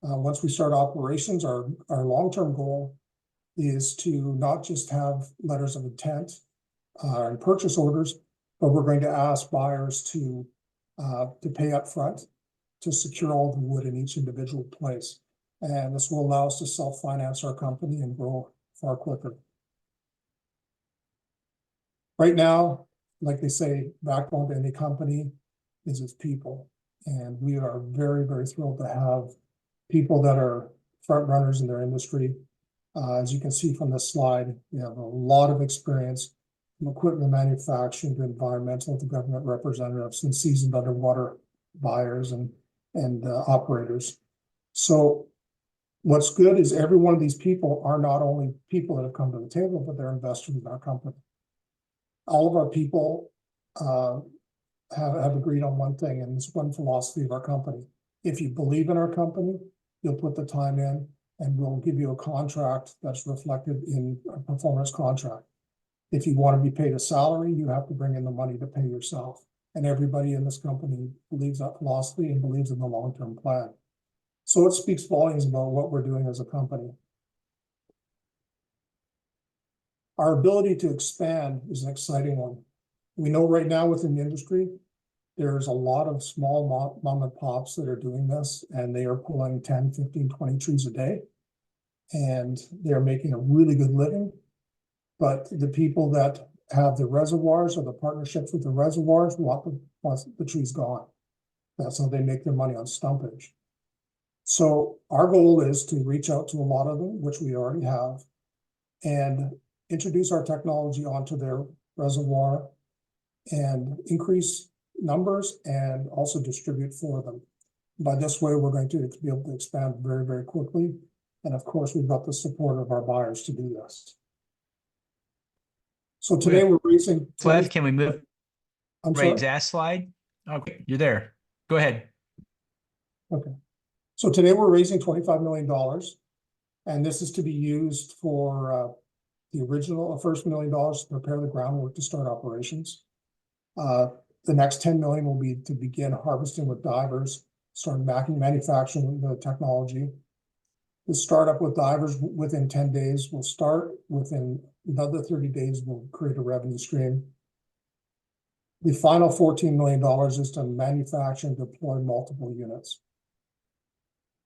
Once we start operations, our long-term goal is to not just have letters of intent and purchase orders, but we're going to ask buyers to pay up front to secure all the wood in each individual place. And this will allow us to self-finance our company and grow far quicker. Right now, like they say, backbone to any company is its people. And we are very, very thrilled to have people that are front runners in their industry. As you can see from this slide, we have a lot of experience from equipment manufacturing to environmental to government representatives and seasoned underwater buyers and operators. So what's good is every one of these people are not only people that have come to the table, but they're investors in our company. All of our people have agreed on one thing, and it's one philosophy of our company. If you believe in our company, you'll put the time in, and we'll give you a contract that's reflected in a performance contract. If you want to be paid a salary, you have to bring in the money to pay yourself. And everybody in this company believes that philosophy and believes in the long-term plan. So it speaks volumes about what we're doing as a company. Our ability to expand is an exciting one. We know right now within the industry, there's a lot of small mom and pops that are doing this, and they are pulling 10, 15, 20 trees a day. And they're making a really good living. But the people that have the reservoirs or the partnerships with the reservoirs once the tree's gone. That's how they make their money on stumpage. So our goal is to reach out to a lot of them, which we already have, and introduce our technology onto their reservoir and increase numbers and also distribute for them. By this way, we're going to be able to expand very, very quickly. And of course, we've got the support of our buyers to do this. So today we're raising. Flev, can we move? I'm sorry. Raise that slide. Okay, you're there. Go ahead. Okay. So today we're raising $25 million, and this is to be used for the original first $1 million to prepare the groundwork to start operations. The next 10 million will be to begin harvesting with divers, start manufacturing the technology. The startup with divers within 10 days will start. Within another 30 days, we'll create a revenue stream. The final $14 million is to manufacture and deploy multiple units.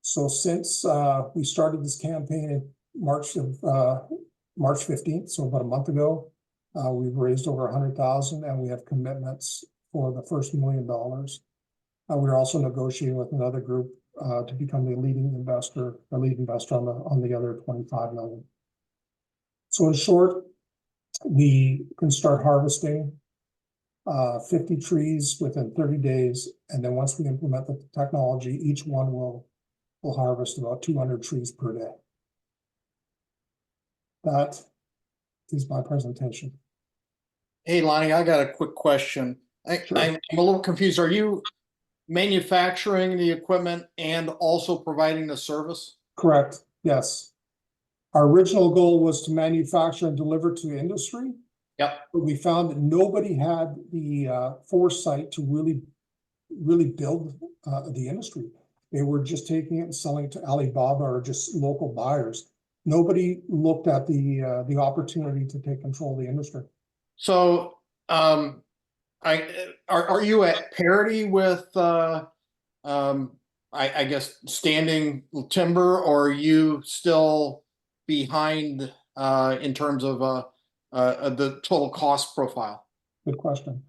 So since we started this campaign in March 15th, so about a month ago, we've raised over 100,000, and we have commitments for the first $1 million. We're also negotiating with another group to become the lead investor on the other 25 million. So in short, we can start harvesting 50 trees within 30 days, and then once we implement the technology, each one will harvest about 200 trees per day. That is my presentation. Hey, Lonnie, I got a quick question. Sure. I'm a little confused. Are you manufacturing the equipment and also providing the service? Correct, yes. Our original goal was to manufacture and deliver to industry. Yep. But we found that nobody had the foresight to really build the industry. They were just taking it and selling it to Alibaba or just local buyers. Nobody looked at the opportunity to take control of the industry. So, are you at parity with, I guess, standing timber, or are you still behind in terms of the total cost profile? Good question.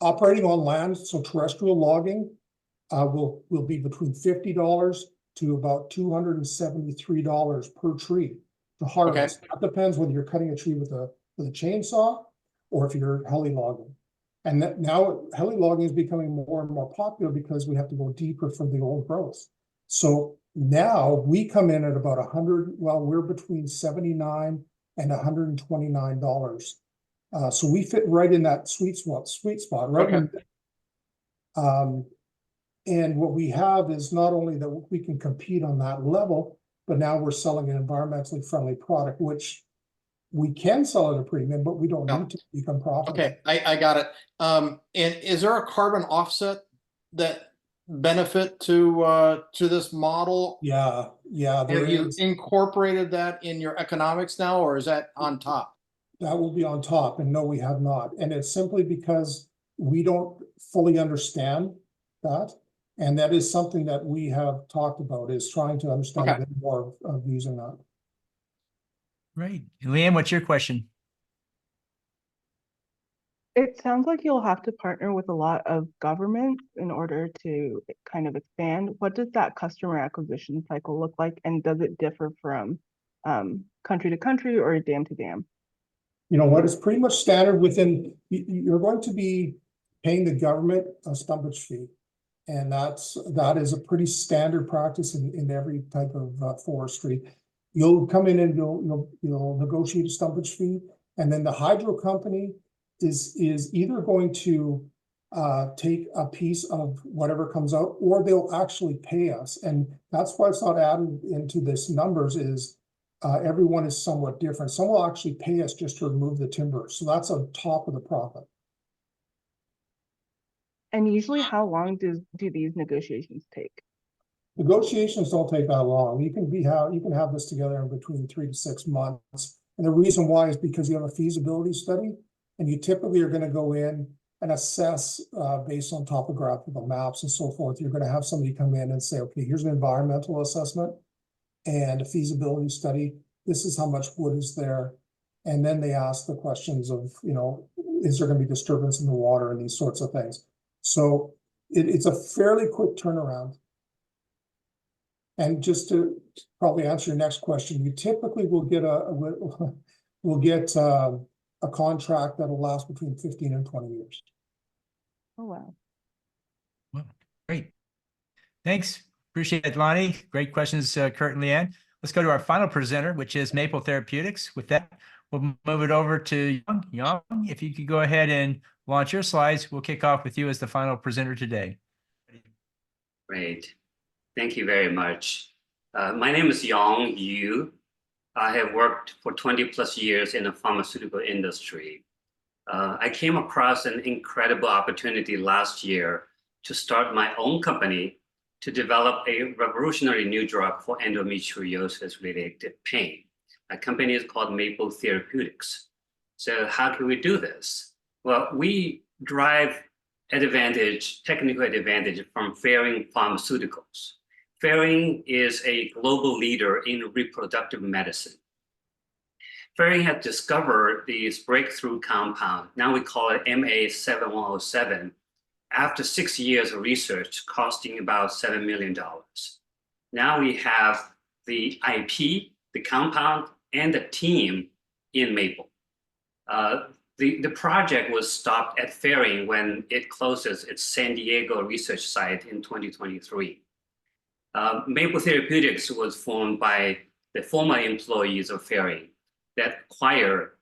Operating on land, so terrestrial logging, will be between $50 to about $273 per tree to harvest. Okay. That depends whether you're cutting a tree with a chainsaw or if you're heli logging. And that now heli logging is becoming more and more popular because we have to go deeper for the old growth. So now we come in at about we're between $79 and $129. So we fit right in that sweet spot, right? Okay. And what we have is not only that we can compete on that level, but now we're selling an environmentally friendly product, which we can sell at a premium, but we don't need to become profitable. Okay, I got it. And is there a carbon offset that benefit to this model? Yeah, there Have you is. incorporated that in your economics now, or is that on top? That will be on top, and no, we have not. And it's simply because we don't fully understand that. And that is something that we have talked about, is trying to understand a bit more of using that. Right. Leanne, what's your question? It sounds like you'll have to partner with a lot of governments in order to kind of expand. What does that customer acquisition cycle look like? And does it differ from country to country or dam to dam? You know what, it's pretty much standard within, you're going to be paying the government a stumpage fee. And that is a pretty standard practice in every type of forestry. You'll come in and you'll negotiate a stumpage fee, and then the hydro company is either going to take a piece of whatever comes out, or they'll actually pay us. And that's why it's not added into this numbers, is everyone is somewhat different. Some will actually pay us just to remove the timber. So that's on top of the profit. And usually how long do these negotiations take? Negotiations don't take that long. You can have this together in between 3 to 6 months. And the reason why is because you have a feasibility study, and you typically are going to go in and assess based on topographical maps and so forth. You're going to have somebody come in and say, okay, here's an environmental assessment and a feasibility study. This is how much wood is there. And then they ask the questions of, is there going to be disturbance in the water and these sorts of things. So it's a fairly quick turnaround. And just to probably answer your next question, you typically will get a contract that'll last between 15 and 20 years. Oh, wow. Well, great. Thanks. Appreciate it, Lonnie. Great questions, Kurt and Leanne. Let's go to our final presenter, which is Maipl Therapeutics. With that, we'll move it over to Yang. Yang, if you could go ahead and launch your slides, we'll kick off with you as the final presenter today. Great. Thank you very much. My name is Yang Yu. I have worked for 20 plus years in the pharmaceutical industry. I came across an incredible opportunity last year to start my own company to develop a revolutionary new drug for endometriosis-related pain. My company is called Maipl Therapeutics. So how can we do this? Well, we drive technical advantage from Ferring Pharmaceuticals. Ferring is a global leader in reproductive medicine. Ferring had discovered this breakthrough compound, now we call it MA7107, after 6 years of research costing about $7 million. Now we have the IP, the compound, and the team in Maipl. The project was stopped at Ferring when it closes its San Diego research site in 2023. Maipl Therapeutics was formed by the former employees of Ferring that acquired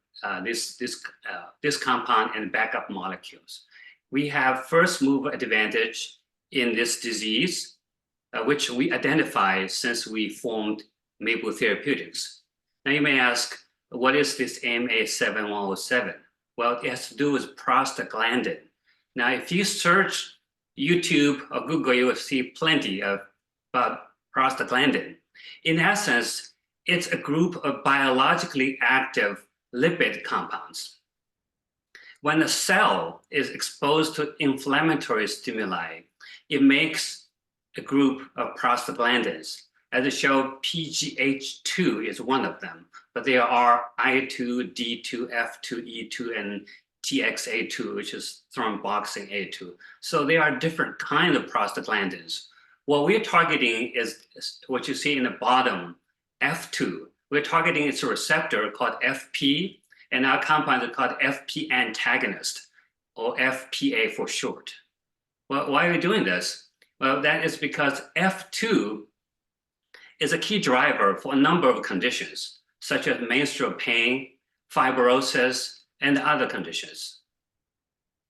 this compound and backup molecules. We have first mover advantage in this disease, which we identify since we formed Maipl Therapeutics. Now you may ask, what is this MA7107? Well, it has to do with prostaglandin. Now, if you search YouTube or Google, you will see plenty about prostaglandin. In essence, it's a group of biologically active lipid compounds. When a cell is exposed to inflammatory stimuli, it makes a group of prostaglandins. As I show, PGH2 is one of them, but there are I2, D2, F2, E2, and TXA2, which is thromboxane A2. So there are different kinds of prostaglandins. What we're targeting is what you see in the bottom, F2. We're targeting its a receptor called FP, and our compound is called FP antagonist, or FPA for short. Well, why are we doing this? Well, that is because F2 is a key driver for a number of conditions, such as menstrual pain, fibrosis, and other conditions.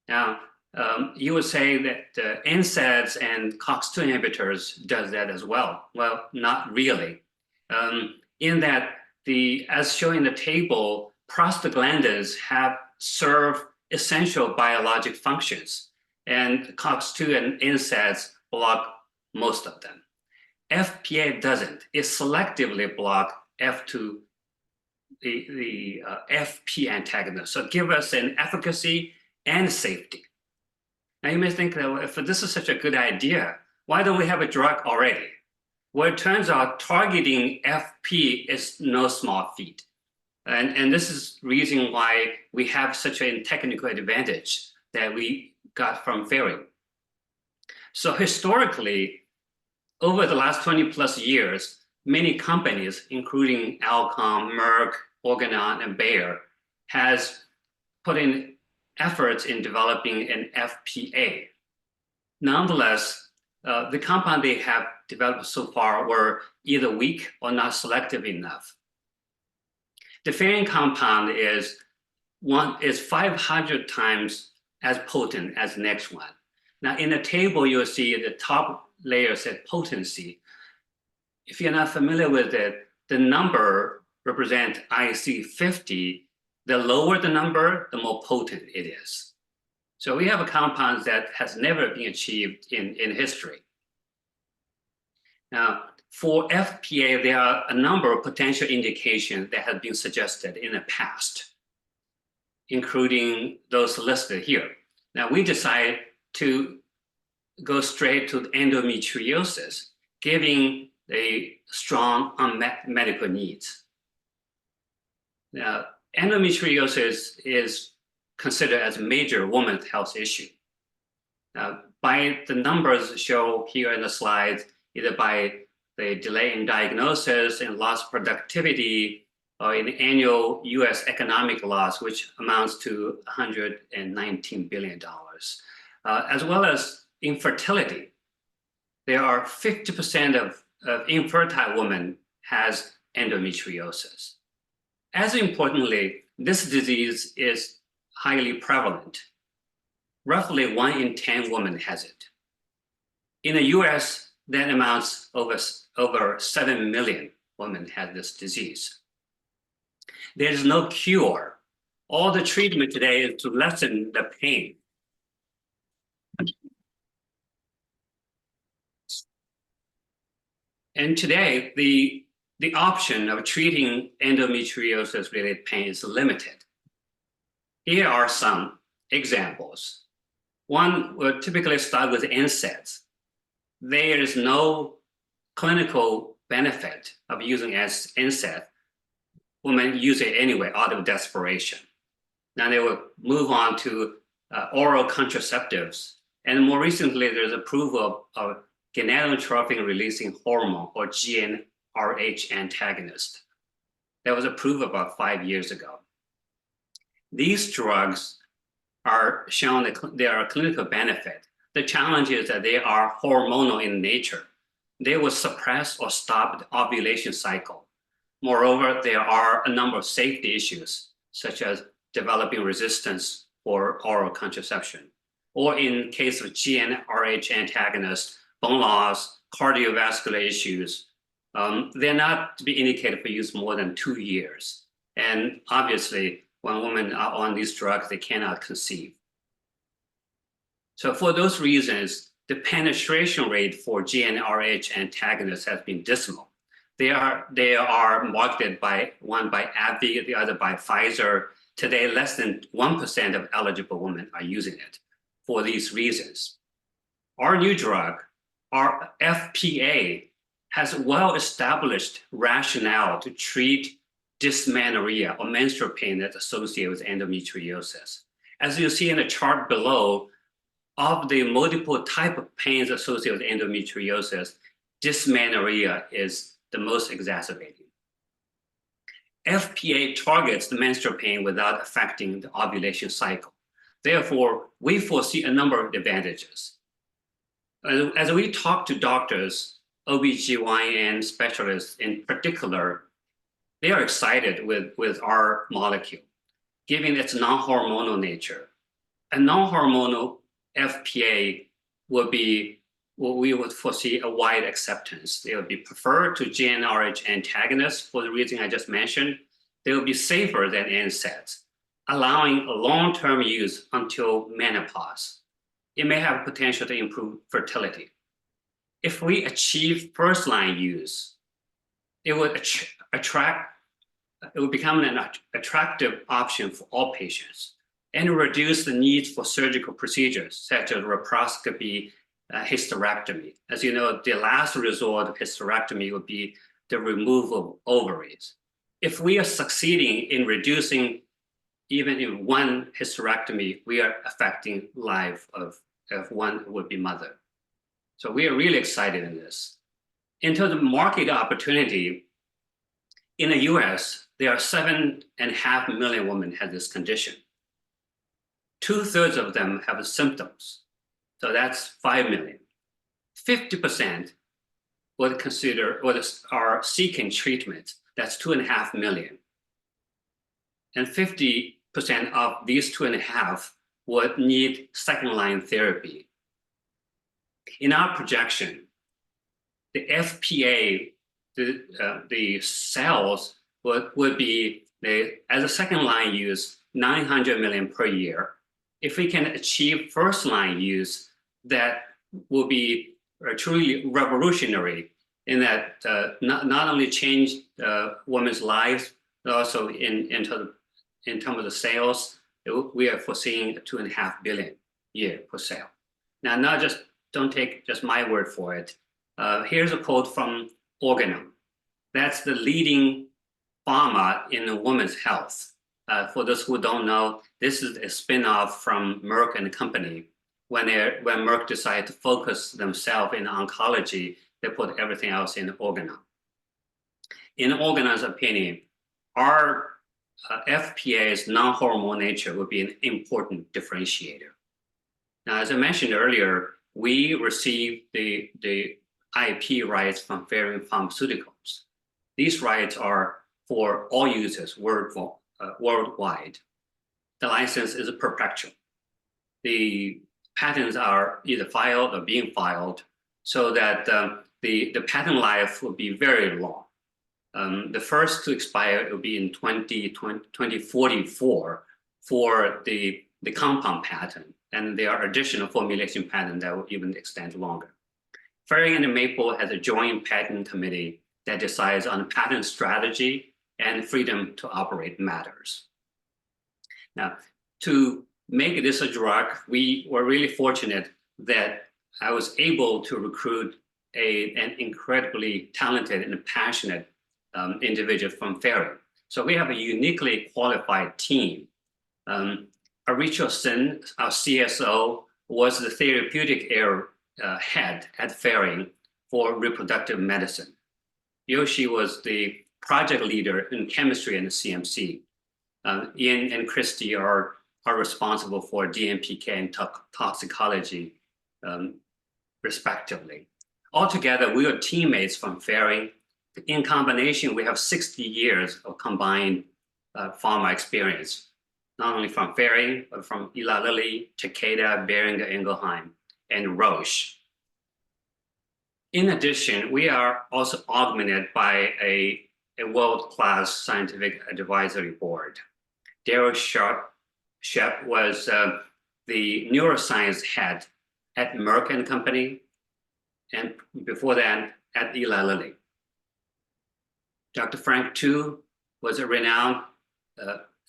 Now, you would say that NSAIDs and COX-2 inhibitors does that as well. Well, not really. In that, as shown in the table, prostaglandins serve essential biologic functions, and COX-2 and NSAIDs block most of them. FPA doesn't. It selectively blocks F2, the FP antagonist. So give us an efficacy and safety. Now you may think that if this is such a good idea, why don't we have a drug already? Well, it turns out targeting FP is no small feat. And this is the reason why we have such a technical advantage that we got from Ferring. So historically, over the last 20 plus years, many companies, including Alcon, Merck, Organon, and Bayer, has put in efforts in developing an FPA. Nonetheless, the compound they have developed so far were either weak or not selective enough. The Ferring compound is 500 times as potent as the next one. Now, in the table, you'll see the top layer said potency. If you're not familiar with it, the number represents IC50. The lower the number, the more potent it is. So we have a compound that has never been achieved in history. Now, for FPA, there are a number of potential indications that have been suggested in the past, including those listed here. Now, we decided to go straight to endometriosis, giving a strong unmet medical needs. Now, endometriosis is considered as a major women's health issue. By the numbers shown here in the slide, either by the delay in diagnosis and loss of productivity, or in the annual US economic loss, which amounts to $119 billion, as well as infertility. There are 50% of infertile women has endometriosis. As importantly, this disease is highly prevalent. Roughly 1 in 10 women has it. In the US, that amounts over 7 million women have this disease. There's no cure. All the treatment today is to lessen the pain. And today, the option of treating endometriosis-related pain is limited. Here are some examples. One will typically start with NSAIDs. There is no clinical benefit of using NSAID. Women use it anyway out of desperation. Now they will move on to oral contraceptives. And more recently, there's approval of gonadotropin-releasing hormone, or GnRH antagonist. That was approved about 5 years ago. These drugs are shown that they are a clinical benefit. The challenge is that they are hormonal in nature. They will suppress or stop the ovulation cycle. Moreover, there are a number of safety issues, such as developing resistance for oral contraception, or in case of GnRH antagonists, bone loss, cardiovascular issues. They're not to be indicated for use more than 2 years. And obviously, when women are on these drugs, they cannot conceive. So for those reasons, the penetration rate for GnRH antagonists has been dismal. They are marketed one by AbbVie, the other by Pfizer. Today, less than 1% of eligible women are using it for these reasons. Our new drug, our FPA, has well-established rationale to treat dysmenorrhea or menstrual pain that's associated with endometriosis. As you see in the chart below, of the multiple type of pains associated with endometriosis, dysmenorrhea is the most exacerbating. FPA targets the menstrual pain without affecting the ovulation cycle. Therefore, we foresee a number of advantages. As we talk to doctors, OBGYN specialists in particular, they are excited with our molecule, given its non-hormonal nature. A non-hormonal FPA will be what we would foresee a wide acceptance. They will be preferred to GnRH antagonists for the reason I just mentioned. They will be safer than NSAIDs, allowing a long-term use until menopause. It may have potential to improve fertility. If we achieve first-line use, it would become an attractive option for all patients and reduce the need for surgical procedures such as laparoscopy, hysterectomy. As you know, the last resort of hysterectomy would be the removal of ovaries. If we are succeeding in reducing even in one hysterectomy, we are affecting life of one would-be mother. So we are really excited in this. In terms of market opportunity, in the US, there are 7.5 million women have this condition. 2/3 of them have symptoms. So that's 5 million. 50% would consider or are seeking treatment. That's 2.5 million. And 50% of these 2.5 would need second-line therapy. In our projection, the FPA, the sales would be, as a second-line use, 900 million per year. If we can achieve first-line use, that will be truly revolutionary in that not only change women's lives, but also in terms of the sales, we are foreseeing 2.5 billion year per sale. Now, don't take just my word for it. Here's a quote from Organon. That's the leading pharma in women's health. For those who don't know, this is a spin-off from Merck and Company. When Merck decided to focus themselves in oncology, they put everything else in Organon. In Organon's opinion, our FPA's non-hormonal nature would be an important differentiator. Now, as I mentioned earlier, we received the IP rights from Ferring Pharmaceuticals. These rights are for all users worldwide. The license is perpetual. The patents are either filed or being filed, so that the patent life will be very long. The first to expire will be in 2044 for the compound patent, and there are additional formulation patents that will even extend longer. Ferring and Maipl has a joint patent committee that decides on patent strategy and freedom to operate matters. Now, to make this a drug, we were really fortunate that I was able to recruit an incredibly talented and passionate individual from Ferring. So we have a uniquely qualified team. Aricho Sin, our CSO, was the therapeutic area head at Ferring for reproductive medicine. Yoshi was the project leader in chemistry and CMC. Ian and Christy are responsible for DMPK and toxicology, respectively. Altogether, we are teammates from Ferring. In combination, we have 60 years of combined pharma experience, not only from Ferring, but from Eli Lilly, Takeda, Boehringer Ingelheim, and Roche. In addition, we are also augmented by a world-class scientific advisory board. Daryl Shep was the neuroscience head at Merck and Company, and before that at Eli Lilly. Dr. Frank Tu was a renowned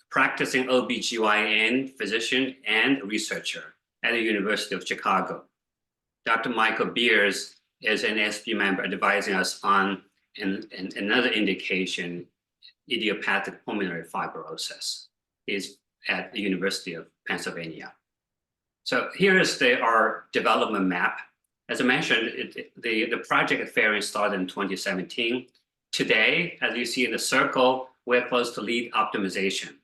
practicing OBGYN physician and researcher at the University of Chicago. Dr. Michael Beers is an SB member advising us on another indication, idiopathic pulmonary fibrosis. He's at the University of Pennsylvania. So here is our development map. As I mentioned, the project at Ferring started in 2017. Today, as you see in the circle, we're close to lead optimization.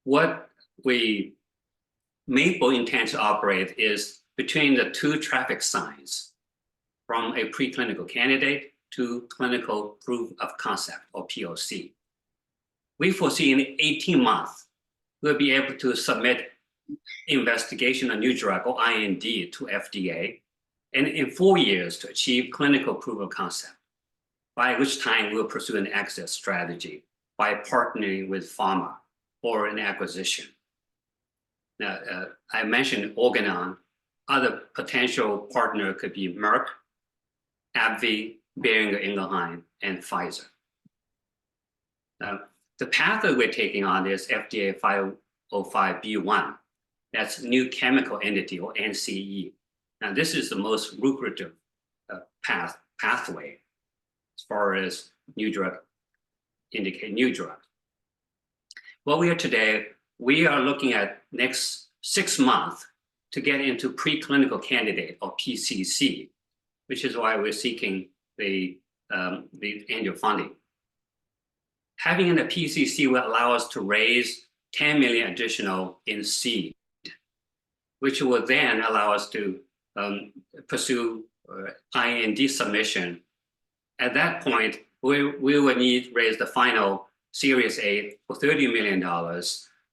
What we Maipl intends to operate is between the two traffic signs, from a preclinical candidate to clinical proof of concept, or POC. We foresee in 18 months, we'll be able to submit investigation of new drug, or IND, to FDA, and in 4 years to achieve clinical proof of concept, by which time we'll pursue an exit strategy by partnering with pharma or an acquisition. Now, I mentioned Organon. Other potential partner could be Merck, AbbVie, Boehringer Ingelheim, and Pfizer. The path that we're taking on is FDA 505(b)(1). That's new chemical entity, or NCE. Now, this is the most lucrative pathway as far as new drug, indicate new drug. Well, we are looking at next 6 months to get into preclinical candidate, or PCC, which is why we're seeking the annual funding. Having in a PCC will allow us to raise 10 million additional in seed, which will then allow us to pursue IND submission. At that point, we will need to raise the final Series A for $30 million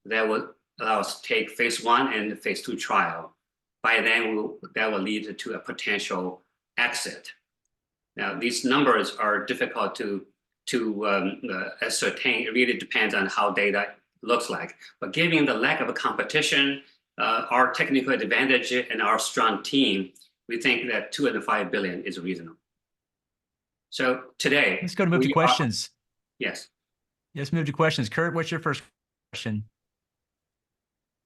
that will allow us to take phase 1 and the phase 2 trial. By then, that will lead to a potential exit. Now, these numbers are difficult to ascertain. It really depends on how data looks like. But given the lack of a competition, our technical advantage, and our strong team, we think that $205 billion is reasonable. So today, let's go to move to questions. Yes. Let's move to questions. Kurt, what's your first question?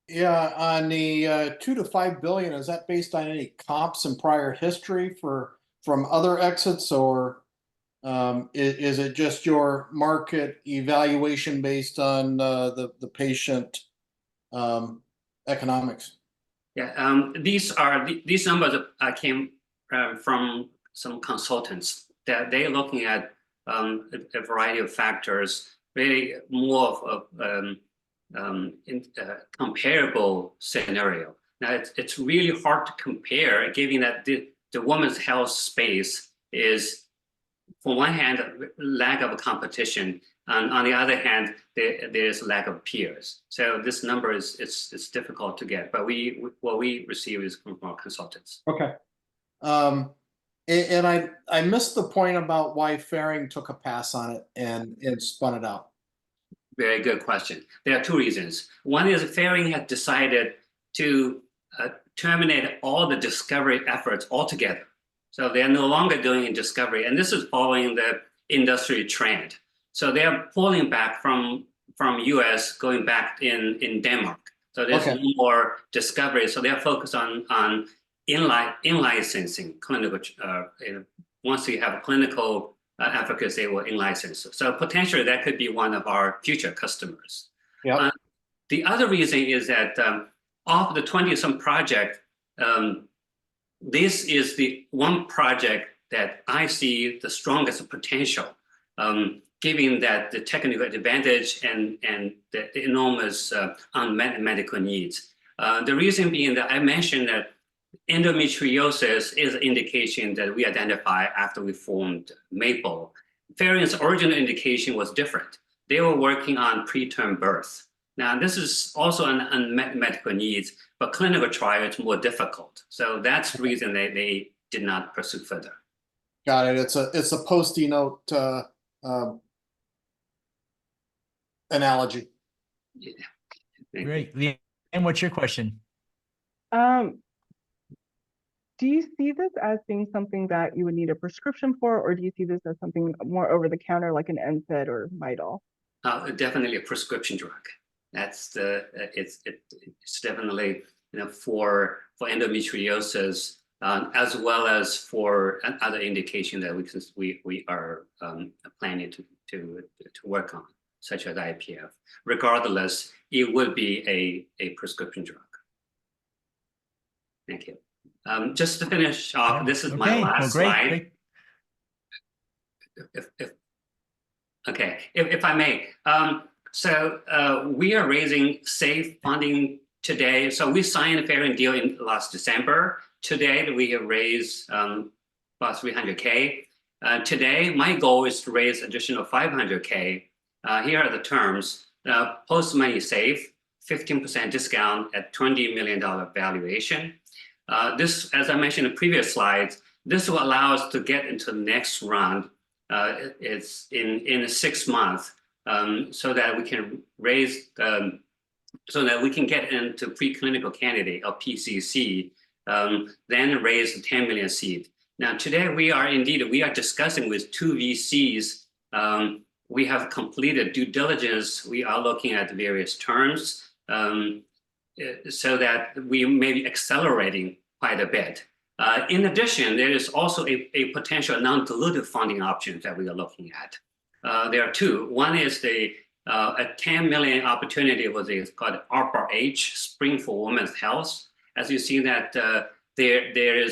Yeah, on the $2 to $5 billion, is that based on any comps and prior history from other exits, or? Is it just your market evaluation based on the patient economics? Yeah, these numbers came from some consultants that they're looking at a variety of factors, really more of comparable scenario. Now it's really hard to compare, given that the women's health space is, on one hand, lack of competition, and on the other hand, there's lack of peers. So this number it's difficult to get, but what we receive is from our consultants. Okay. And I missed the point about why Ferring took a pass on it and spun it out. Very good question. There are two reasons. One is Ferring had decided to terminate all the discovery efforts altogether. So they're no longer doing discovery, and this is following the industry trend. So they are pulling back from US, going back in Denmark. So there's no more discovery. So they're focused on in-licensing clinical. Once you have clinical efficacy, they will in-license. So potentially that could be one of our future customers. Yep. The other reason is that of the 20-some project, this is the one project that I see the strongest potential, given that the technical advantage and the enormous unmet medical needs. The reason being that I mentioned that endometriosis is an indication that we identify after we formed Maipl. Ferring's original indication was different. They were working on preterm birth. Now, this is also an unmet medical needs, but clinical trial is more difficult. So that's the reason they did not pursue further. Got it. It's a Post-it note analogy. Yeah. Great. And what's your question? Do you see this as being something that you would need a prescription for, or do you see this as something more over the counter like an NSAID or Midol? Definitely a prescription drug. That's it's definitely, for endometriosis, as well as for other indication that we are planning to work on, such as IPF. Regardless, it would be a prescription drug. Thank you. Just to finish off, this is my last slide. If I may. So we are raising SAFE funding today. So we signed a Ferring deal in last December. Today we have raised about $300K. Today my goal is to raise additional $500K. Here are the terms. Post-money SAFE, 15% discount at $20 million valuation. This, as I mentioned in previous slides, this will allow us to get into the next round. It's in 6 months, so that we can raise, so that we can get into preclinical candidate or PCC, then raise the 10 million seed. Now today we are discussing with 2 VCs. We have completed due diligence. We are looking at various terms, so that we may be accelerating quite a bit. In addition, there is also a potential non-dilutive funding option that we are looking at. There are 2. One is a 10 million opportunity was called ARPA-H, Spring for Women's Health. As you see that there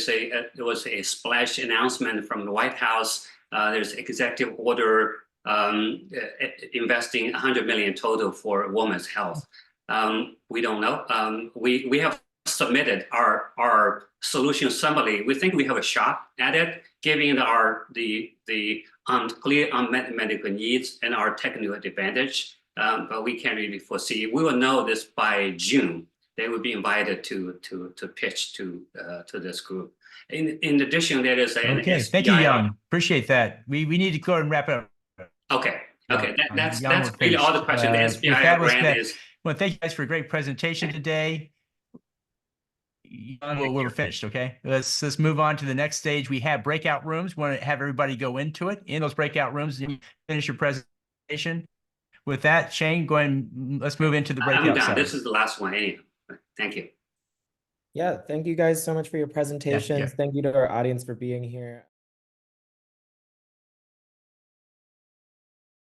was a splash announcement from the White House. There's executive order investing 100 million total for women's health. We don't know. We have submitted our solution summary. We think we have a shot at it, given the clear unmet medical needs and our technical advantage. But we can't really foresee. We will know this by June. They will be invited to pitch to this group. In addition, there is an SBIR. Thank you, Young. Appreciate that. We need to go and wrap up. Okay. That's really all the questions. The SBIR grant is. Well, thank you guys for a great presentation today. We're finished. Okay, let's move on to the next stage. We have breakout rooms. We want to have everybody go into it in those breakout rooms and finish your presentation. With that, Shane, go ahead and let's move into the breakout session. This is the last one anyway. Thank you. Yeah, thank you guys so much for your presentations. Thank you to our audience for being here.